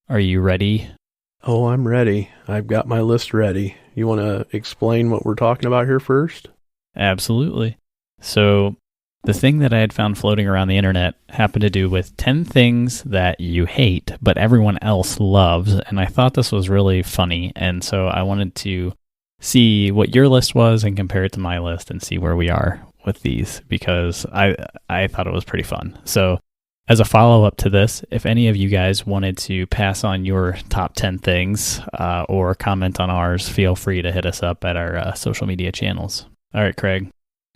are you ready? Oh, I'm ready. I've got my list ready. You want to explain what we're talking about here first? Absolutely. So, the thing that I had found floating around the internet happened to do with 10 things that you hate, but everyone else loves, and I thought this was really funny, and so I wanted to see what your list was and compare it to my list and see where we are with these, because I thought it was pretty fun. So as a follow-up to this, if any of you guys wanted to pass on your top 10 things or comment on ours, feel free to hit us up at our social media channels. All right, Craig,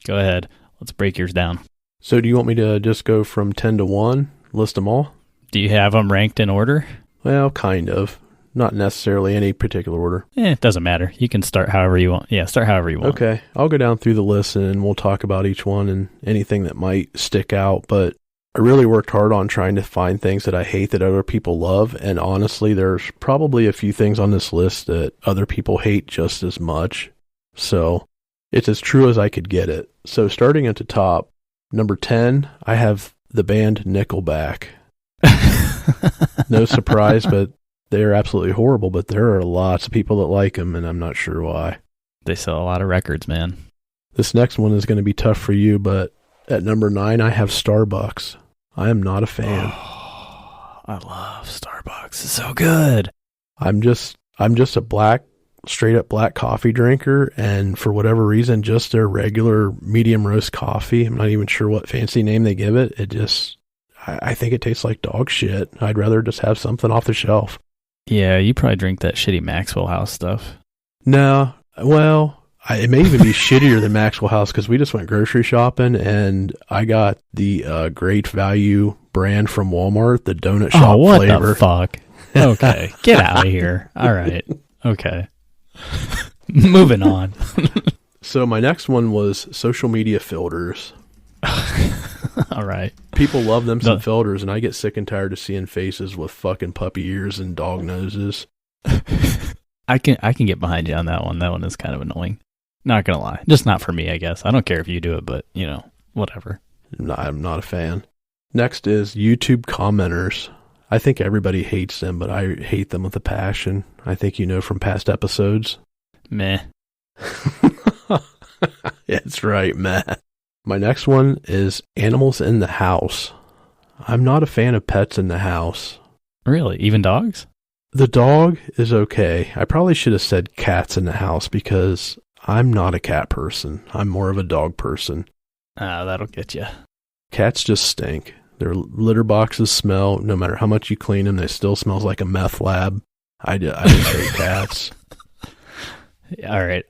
go ahead. Let's break yours down. So do you want me to just go from 10 to 1, list them all? Do you have them ranked in order? Well, kind of. Not necessarily any particular order. It doesn't matter. You can start however you want. Yeah, start however you want. Okay, I'll go down through the list and we'll talk about each one and anything that might stick out. But I really worked hard on trying to find things that I hate that other people love. And honestly, there's probably a few things on this list that other people hate just as much. So it's as true as I could get it. So starting at the top, number 10, I have the band Nickelback. No surprise, but they're absolutely horrible, but there are lots of people that like them, and I'm not sure why. They sell a lot of records, man. This next one is going to be tough for you, but at number 9, I have Starbucks. I am not a fan. Oh, I love Starbucks. It's so good. I'm just a straight up black coffee drinker, and for whatever reason, just their regular medium roast coffee, I'm not even sure what fancy name they give it. I think it tastes like dog shit. I'd rather just have something off the shelf. Yeah, you probably drink that shitty Maxwell House stuff. No, well, it may even be shittier than Maxwell House because we just went grocery shopping and I got the Great Value brand from Walmart, the donut shop what flavor. What the fuck? Okay, get out of here. All right. Okay. Moving on. So my next one was social media filters. All right. People love them some filters, and I get sick and tired of seeing faces with fucking puppy ears and dog noses. I can get behind you on that one. That one is kind of annoying. Not gonna lie. Just not for me, I guess. I don't care if you do it, but, whatever. No, I'm not a fan. Next is YouTube commenters. I think everybody hates them, but I hate them with a passion. I think you know from past episodes. Meh. It's right, meh. My next one is animals in the house. I'm not a fan of pets in the house. Really? Even dogs? The dog is okay. I probably should have said cats in the house because I'm not a cat person. I'm more of a dog person. That'll get you. Cats just stink. Their litter boxes smell. No matter how much you clean them, they still smells like a meth lab. I just hate cats. All right.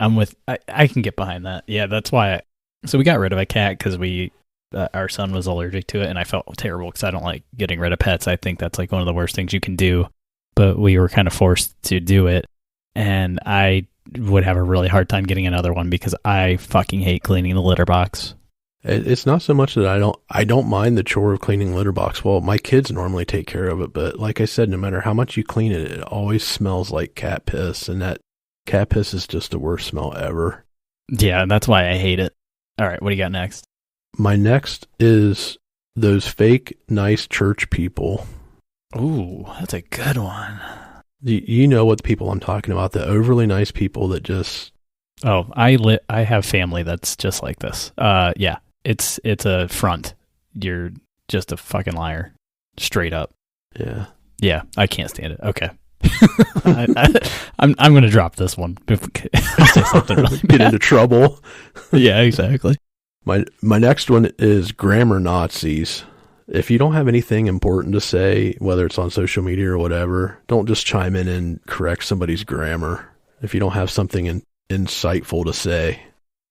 I can get behind that. Yeah, that's why. So we got rid of a cat because we our son was allergic to it, and I felt terrible because I don't like getting rid of pets. I think that's like one of the worst things you can do, but we were kind of forced to do it, and I would have a really hard time getting another one because I fucking hate cleaning the litter box. It's not so much that I don't mind the chore of cleaning litter box. Well, my kids normally take care of it, but like I said, no matter how much you clean it, it always smells like cat piss, and that cat piss is just the worst smell ever. Yeah, that's why I hate it. All right, what do you got next? My next is those fake nice church people. Ooh, that's a good one. You know what people I'm talking about, the overly nice people that just... Oh, I have family that's just like this. Yeah, it's a front. You're just a fucking liar. Straight up. Yeah. Yeah, I can't stand it. Okay. I'm going to drop this one. I'll say something really Get into trouble. Yeah, exactly. My next one is grammar Nazis. If you don't have anything important to say, whether it's on social media or whatever, don't just chime in and correct somebody's grammar if you don't have something insightful to say.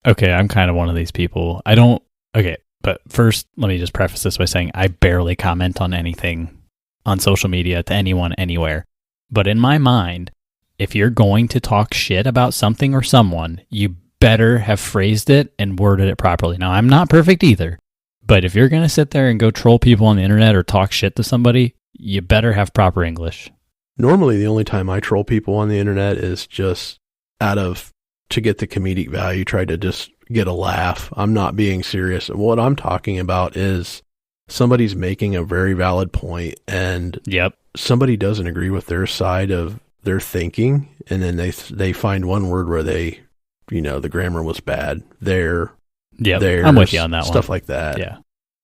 Okay, I'm kind of one of these people. Okay, but first, let me just preface this by saying I barely comment on anything on social media to anyone anywhere. But in my mind, if you're going to talk shit about something or someone, you better have phrased it and worded it properly. Now, I'm not perfect either, but if you're going to sit there and go troll people on the internet or talk shit to somebody, you better have proper English. Normally, the only time I troll people on the internet is just to get the comedic value, try to just get a laugh. I'm not being serious. What I'm talking about is somebody's making a very valid point, and somebody doesn't agree with their side of their thinking, and then they find one word where they, the grammar was bad. I'm with you on that one. Stuff like that. Yeah.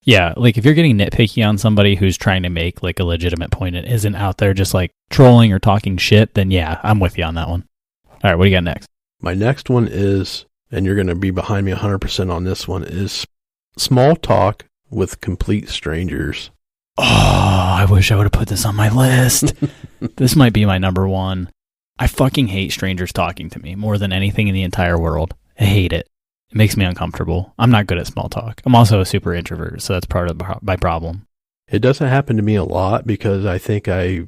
Yeah, like if you're getting nitpicky on somebody who's trying to make like a legitimate point and isn't out there just like trolling or talking shit, then yeah, I'm with you on that one. All right, what do you got next? My next one is, and you're going to be behind me 100% on this one, is small talk with complete strangers. Oh, I wish I would have put this on my list. This might be my number one. I fucking hate strangers talking to me more than anything in the entire world. I hate it. It makes me uncomfortable. I'm not good at small talk. I'm also a super introvert, so that's part of my problem. It doesn't happen to me a lot because I think I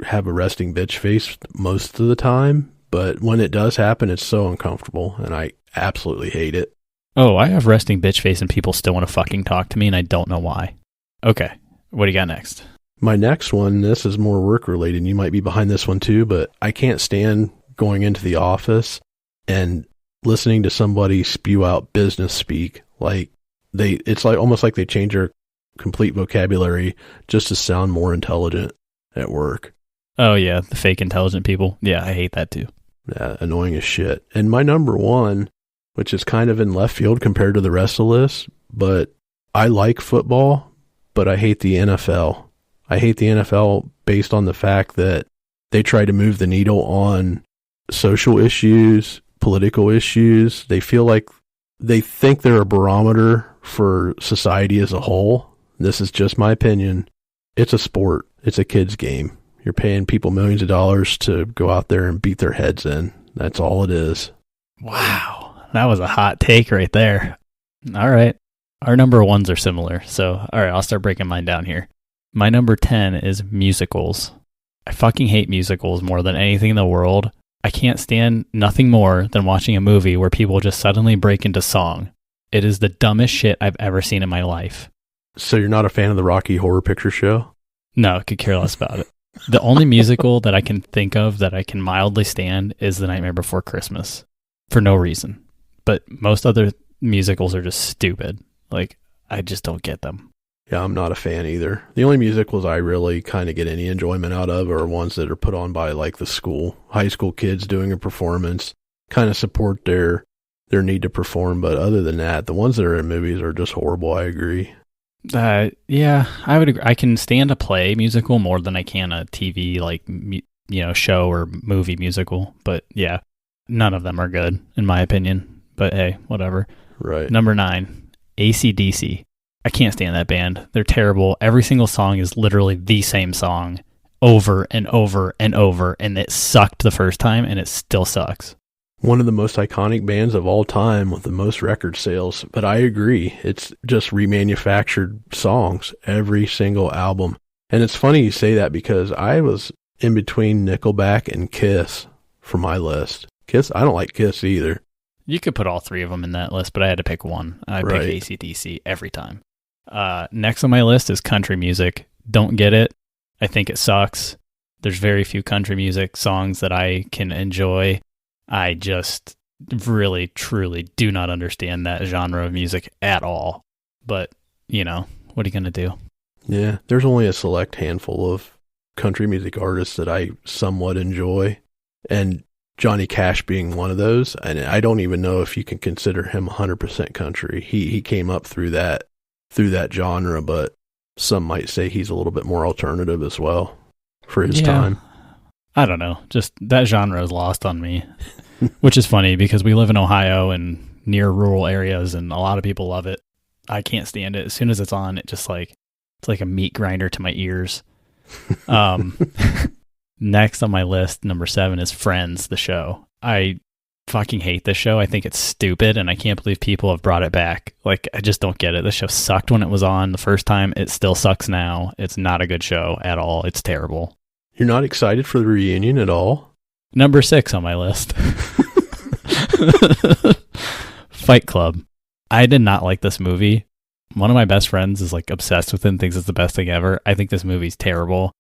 have a resting bitch face most of the time, but when it does happen, it's so uncomfortable, and I absolutely hate it. Oh, I have resting bitch face and people still want to fucking talk to me, and I don't know why. Okay, what do you got next? My next one, this is more work-related, and you might be behind this one too, but I can't stand going into the office and listening to somebody spew out business speak. It's like almost like they change their complete vocabulary just to sound more intelligent at work. Oh yeah, the fake intelligent people. Yeah, I hate that too. Yeah, annoying as shit. And my number one, which is kind of in left field compared to the rest of the list, but I like football, but I hate the NFL. I hate the NFL based on the fact that they try to move the needle on social issues, political issues. They feel like they think they're a barometer for society as a whole. This is just my opinion. It's a sport. It's a kid's game. You're paying people millions of dollars to go out there and beat their heads in. That's all it is. Wow. That was a hot take right there. All right. Our number ones are similar. So, all right, I'll start breaking mine down here. My number 10 is musicals. I fucking hate musicals more than anything in the world. I can't stand nothing more than watching a movie where people just suddenly break into song. It is the dumbest shit I've ever seen in my life. So you're not a fan of the Rocky Horror Picture Show? No, could care less about it. The only musical that I can think of that I can mildly stand is The Nightmare Before Christmas, for no reason. But most other musicals are just stupid. Like, I just don't get them. Yeah, I'm not a fan either. The only musicals I really kind of get any enjoyment out of are ones that are put on by like the high school kids doing a performance, kind of support their need to perform. But other than that, the ones that are in movies are just horrible. I agree. Yeah, I would agree. I can stand a play musical more than I can a TV show or movie musical. But yeah, none of them are good in my opinion. But hey, whatever. Right. Number 9, AC/DC. I can't stand that band. They're terrible. Every single song is literally the same song over and over and over, and it sucked the first time, and it still sucks. one of the most iconic bands of all time with the most record sales. But I agree. It's just remanufactured songs, every single album. And it's funny you say that because I was in between Nickelback and Kiss for my list. Kiss, I don't like Kiss either. You could put all three of them in that list, but I had to pick one. I pick AC/DC every time. Next on my list is country music. Don't get it. I think it sucks. There's very few country music songs that I can enjoy. I just really, truly do not understand that genre of music at all. But, what are you going to do? Yeah, there's only a select handful of country music artists that I somewhat enjoy, and Johnny Cash being one of those. And I don't even know if you can consider him 100% country. He came up through that genre, but some might say he's a little bit more alternative as well for his time. I don't know. Just that genre is lost on me, which is funny because we live in Ohio and near rural areas, and a lot of people love it. I can't stand it. As soon as it's on, it's like a meat grinder to my ears. Next on my list, number 7 is Friends, the show. I fucking hate this show. I think it's stupid, and I can't believe people have brought it back. Like, I just don't get it. This show sucked when it was on the first time. It still sucks now. It's not a good show at all. It's terrible. You're not excited for the reunion at all? Number 6 on my list. Fight Club. I did not like this movie. One of my best friends is like obsessed with it and thinks it's the best thing ever. I think this movie's terrible.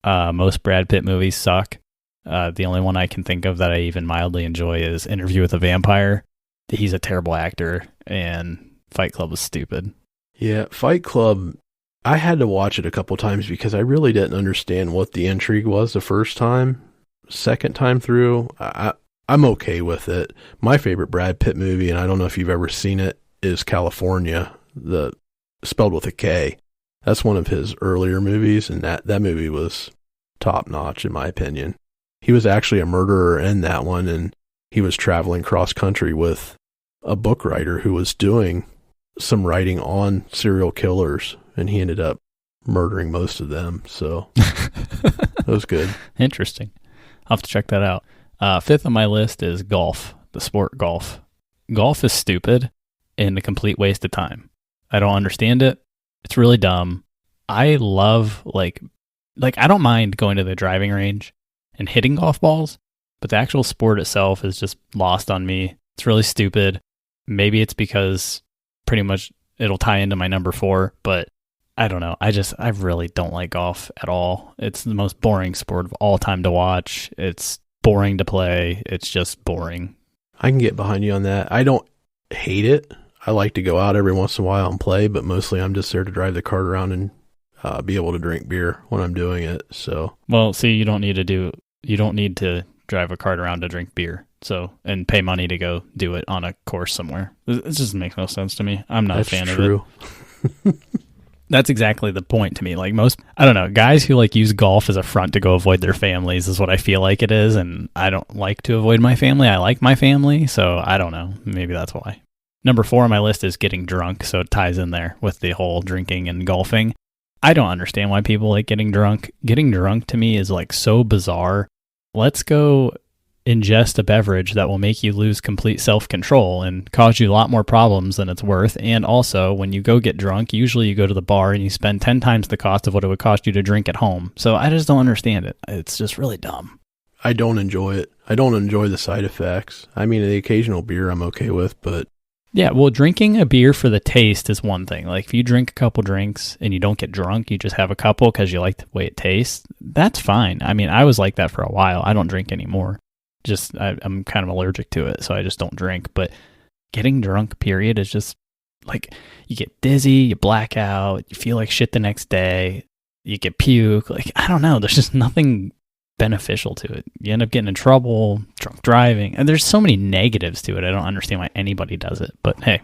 Most Brad Pitt movies suck. The only one I can think of that I even mildly enjoy is Interview with a Vampire. He's a terrible actor, and Fight Club was stupid. Yeah, Fight Club, I had to watch it a couple times because I really didn't understand what the intrigue was the first time. Second time through, I'm okay with it. My favorite Brad Pitt movie, and I don't know if you've ever seen it, is California, spelled with a K. That's one of his earlier movies, and that movie was top notch in my opinion. He was actually a murderer in that one, and he was traveling cross country with a book writer who was doing some writing on serial killers, and he ended up murdering most of them. So that was good. Interesting. I'll have to check that out. 5th on my list is golf, the sport golf. Golf is stupid and a complete waste of time. I don't understand it. It's really dumb. I love, like I don't mind going to the driving range and hitting golf balls, but the actual sport itself is just lost on me. It's really stupid. Maybe it's because pretty much it'll tie into my number 4, but I don't know. I really don't like golf at all. It's the most boring sport of all time to watch. It's boring to play. It's just boring. I can get behind you on that. I don't hate it. I like to go out every once in a while and play, but mostly I'm just there to drive the cart around and be able to drink beer when I'm doing it. So, well, see, you don't need to drive a cart around to drink beer. So, and pay money to go do it on a course somewhere. It just makes no sense to me. I'm not a fan of it. That's exactly the point to me. Like I don't know, guys who like use golf as a front to go avoid their families is what I feel like it is. And I don't like to avoid my family. I like my family. So I don't know. Maybe that's why. Number 4 on my list is getting drunk. So it ties in there with the whole drinking and golfing. I don't understand why people like getting drunk. Getting drunk to me is like so bizarre. Let's go ingest a beverage that will make you lose complete self-control and cause you a lot more problems than it's worth. And also, when you go get drunk, usually you go to the bar and you spend 10 times the cost of what it would cost you to drink at home. So I just don't understand it. It's just really dumb. I don't enjoy it. I don't enjoy the side effects. I mean, the occasional beer I'm okay with, but... Yeah, well, drinking a beer for the taste is one thing. Like, if you drink a couple drinks and you don't get drunk, you just have a couple because you like the way it tastes, that's fine. I mean, I was like that for a while. I don't drink anymore. I'm kind of allergic to it, so I just don't drink. But getting drunk, period, is just like you get dizzy, you black out, you feel like shit the next day, you get puke. Like, I don't know. There's just nothing beneficial to it. You end up getting in trouble, drunk driving, and there's so many negatives to it. I don't understand why anybody does it. But hey,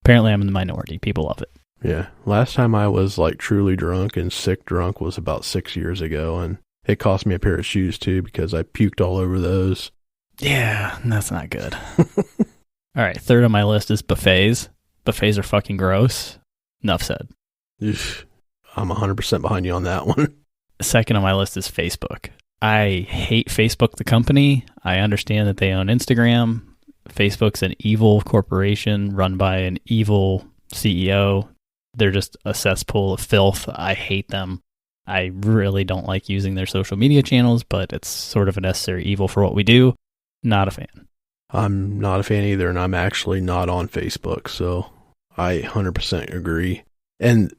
apparently I'm in the minority. People love it. Yeah. Last time I was like truly drunk and sick drunk was about 6 years ago, and it cost me a pair of shoes too because I puked all over those. Yeah, that's not good. All right, 3rd on my list is buffets. Buffets are fucking gross. Enough said. Oof, I'm 100% behind you on that one. 2nd on my list is Facebook. I hate Facebook, the company. I understand that they own Instagram. Facebook's an evil corporation run by an evil CEO. They're just a cesspool of filth. I hate them. I really don't like using their social media channels, but it's sort of a necessary evil for what we do. Not a fan. I'm not a fan either, and I'm actually not on Facebook, so I 100% agree. And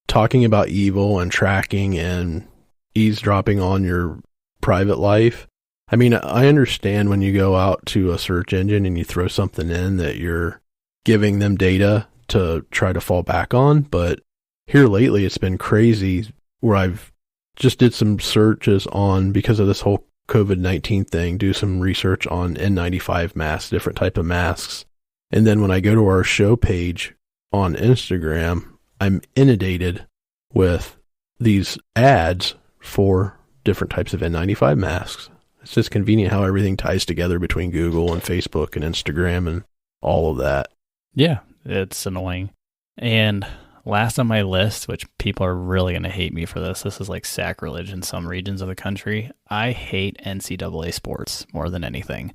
talking about evil and tracking and eavesdropping on your private life, I mean, I understand when you go out to a search engine and you throw something in that you're giving them data to try to fall back on, but here lately it's been crazy where I've just did some searches on, because of this whole COVID-19 thing, do some research on N95 masks, different type of masks. And then when I go to our show page on Instagram, I'm inundated with these ads for different types of N95 masks. It's just convenient how everything ties together between Google and Facebook and Instagram and all of that. Yeah, it's annoying. And last on my list, which people are really going to hate me for this is like sacrilege in some regions of the country. I hate NCAA sports more than anything.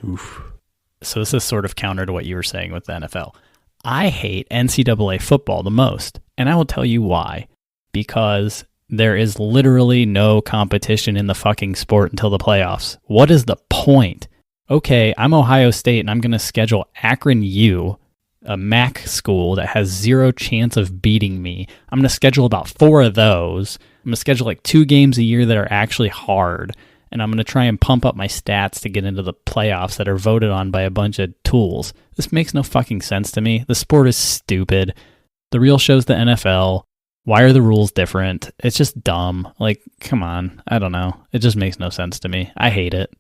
Oof. So this is sort of counter to what you were saying with the NFL. I hate NCAA football the most, and I will tell you why. Because there is literally no competition in the fucking sport until the playoffs. What is the point? Okay, I'm Ohio State, and I'm going to schedule Akron U, a MAC school that has zero chance of beating me. I'm going to schedule about 4 of those. I'm going to schedule like 2 games a year that are actually hard. And I'm going to try and pump up my stats to get into the playoffs that are voted on by a bunch of tools. This makes no fucking sense to me. The sport is stupid. The real show's the NFL. Why are the rules different? It's just dumb. Like, come on. I don't know. It just makes no sense to me. I hate it.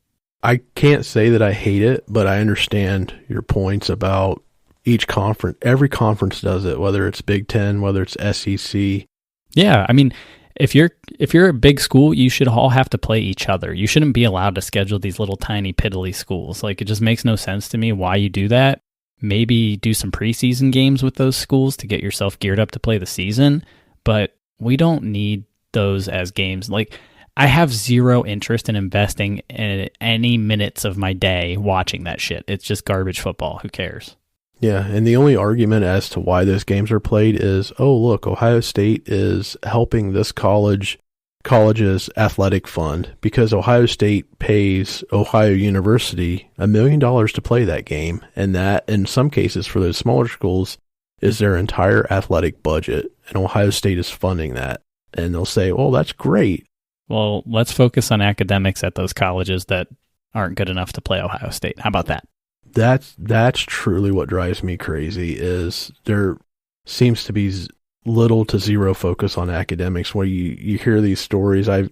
I can't say that I hate it, but I understand your points about each conference. Every conference does it, whether it's Big Ten, whether it's SEC. Yeah, I mean, if you're a big school, you should all have to play each other. You shouldn't be allowed to schedule these little tiny piddly schools. Like, it just makes no sense to me why you do that. Maybe do some preseason games with those schools to get yourself geared up to play the season, but we don't need those as games. Like, I have zero interest in investing in any minutes of my day watching that shit. It's just garbage football. Who cares? Yeah, and the only argument as to why those games are played is, oh, look, Ohio State is helping this college's athletic fund, because Ohio State pays Ohio University $1 million to play that game, and that, in some cases, for those smaller schools, is their entire athletic budget, and Ohio State is funding that. And they'll say, well, that's great. Well, let's focus on academics at those colleges that aren't good enough to play Ohio State. How about that? That's truly what drives me crazy, is there seems to be little to zero focus on academics. Where you hear these stories, I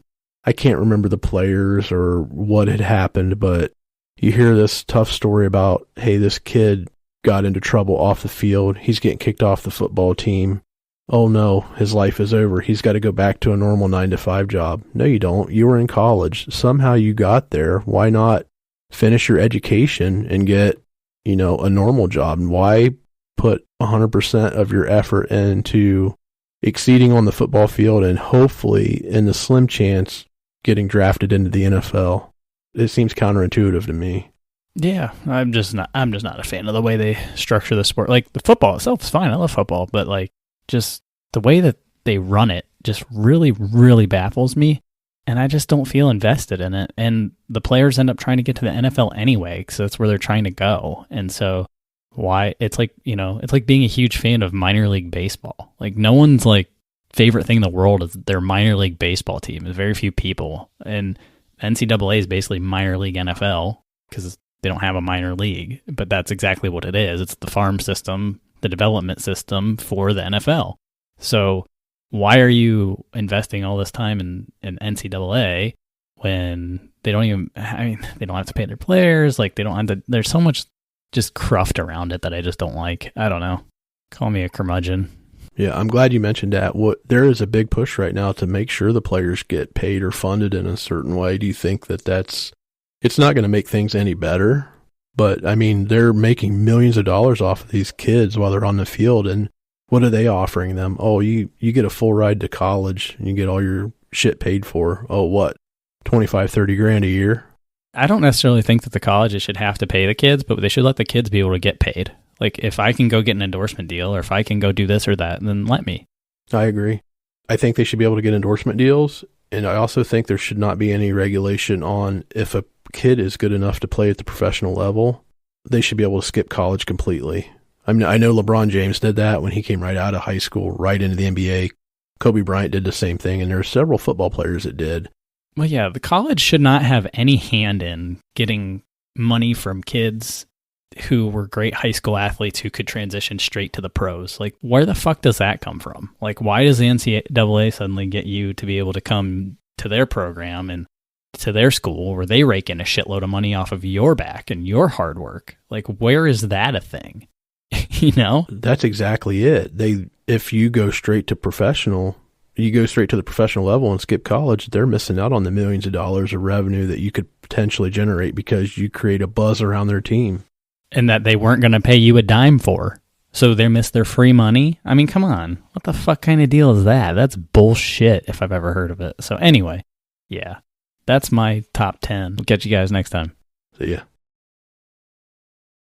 can't remember the players or what had happened, but you hear this tough story about, hey, this kid got into trouble off the field. He's getting kicked off the football team. Oh no, his life is over. He's got to go back to a normal 9-to-5 job. No, you don't. You were in college. Somehow you got there. Why not finish your education and get, a normal job? And why put 100% of your effort into exceeding on the football field and hopefully, in the slim chance, getting drafted into the NFL? It seems counterintuitive to me. Yeah, I'm just not a fan of the way they structure the sport. Like, the football itself is fine. I love football, but like, just the way that they run it just really, really baffles me. And I just don't feel invested in it. And the players end up trying to get to the NFL anyway, because that's where they're trying to go. And so why it's like, it's like being a huge fan of minor league baseball. Like, no one's like favorite thing in the world is their minor league baseball team. There's very few people. And NCAA is basically minor league NFL, because they don't have a minor league, but that's exactly what it is. It's the farm system, the development system for the NFL. So why are you investing all this time in NCAA when they don't have to pay their players? Like, they don't have to, there's so much just cruft around it that I just don't like. I don't know. Call me a curmudgeon. Yeah, I'm glad you mentioned that. There is a big push right now to make sure the players get paid or funded in a certain way. Do you think that it's not going to make things any better? But, I mean, they're making millions of dollars off of these kids while they're on the field, and what are they offering them? Oh, you get a full ride to college and you get all your shit paid for. Oh, what? 25, 30 grand a year? I don't necessarily think that the colleges should have to pay the kids, but they should let the kids be able to get paid. Like, if I can go get an endorsement deal or if I can go do this or that, then let me. I agree. I think they should be able to get endorsement deals, and I also think there should not be any regulation on if a kid is good enough to play at the professional level, they should be able to skip college completely. I mean, I know LeBron James did that when he came right out of high school, right into the NBA. Kobe Bryant did the same thing, and there are several football players that did. Well, yeah, the college should not have any hand in getting money from kids who were great high school athletes who could transition straight to the pros. Like, where the fuck does that come from? Like, why does the NCAA suddenly get you to be able to come to their program and to their school where they rake in a shitload of money off of your back and your hard work? Like, where is that a thing? You know? That's exactly it. If you go straight to professional, you go straight to the professional level and skip college, they're missing out on the millions of dollars of revenue that you could potentially generate because you create a buzz around their team. And that they weren't going to pay you a dime for. So they missed their free money? I mean, come on. What the fuck kind of deal is that? That's bullshit if I've ever heard of it. So anyway, yeah, that's my top 10. We'll catch you guys next time. See ya.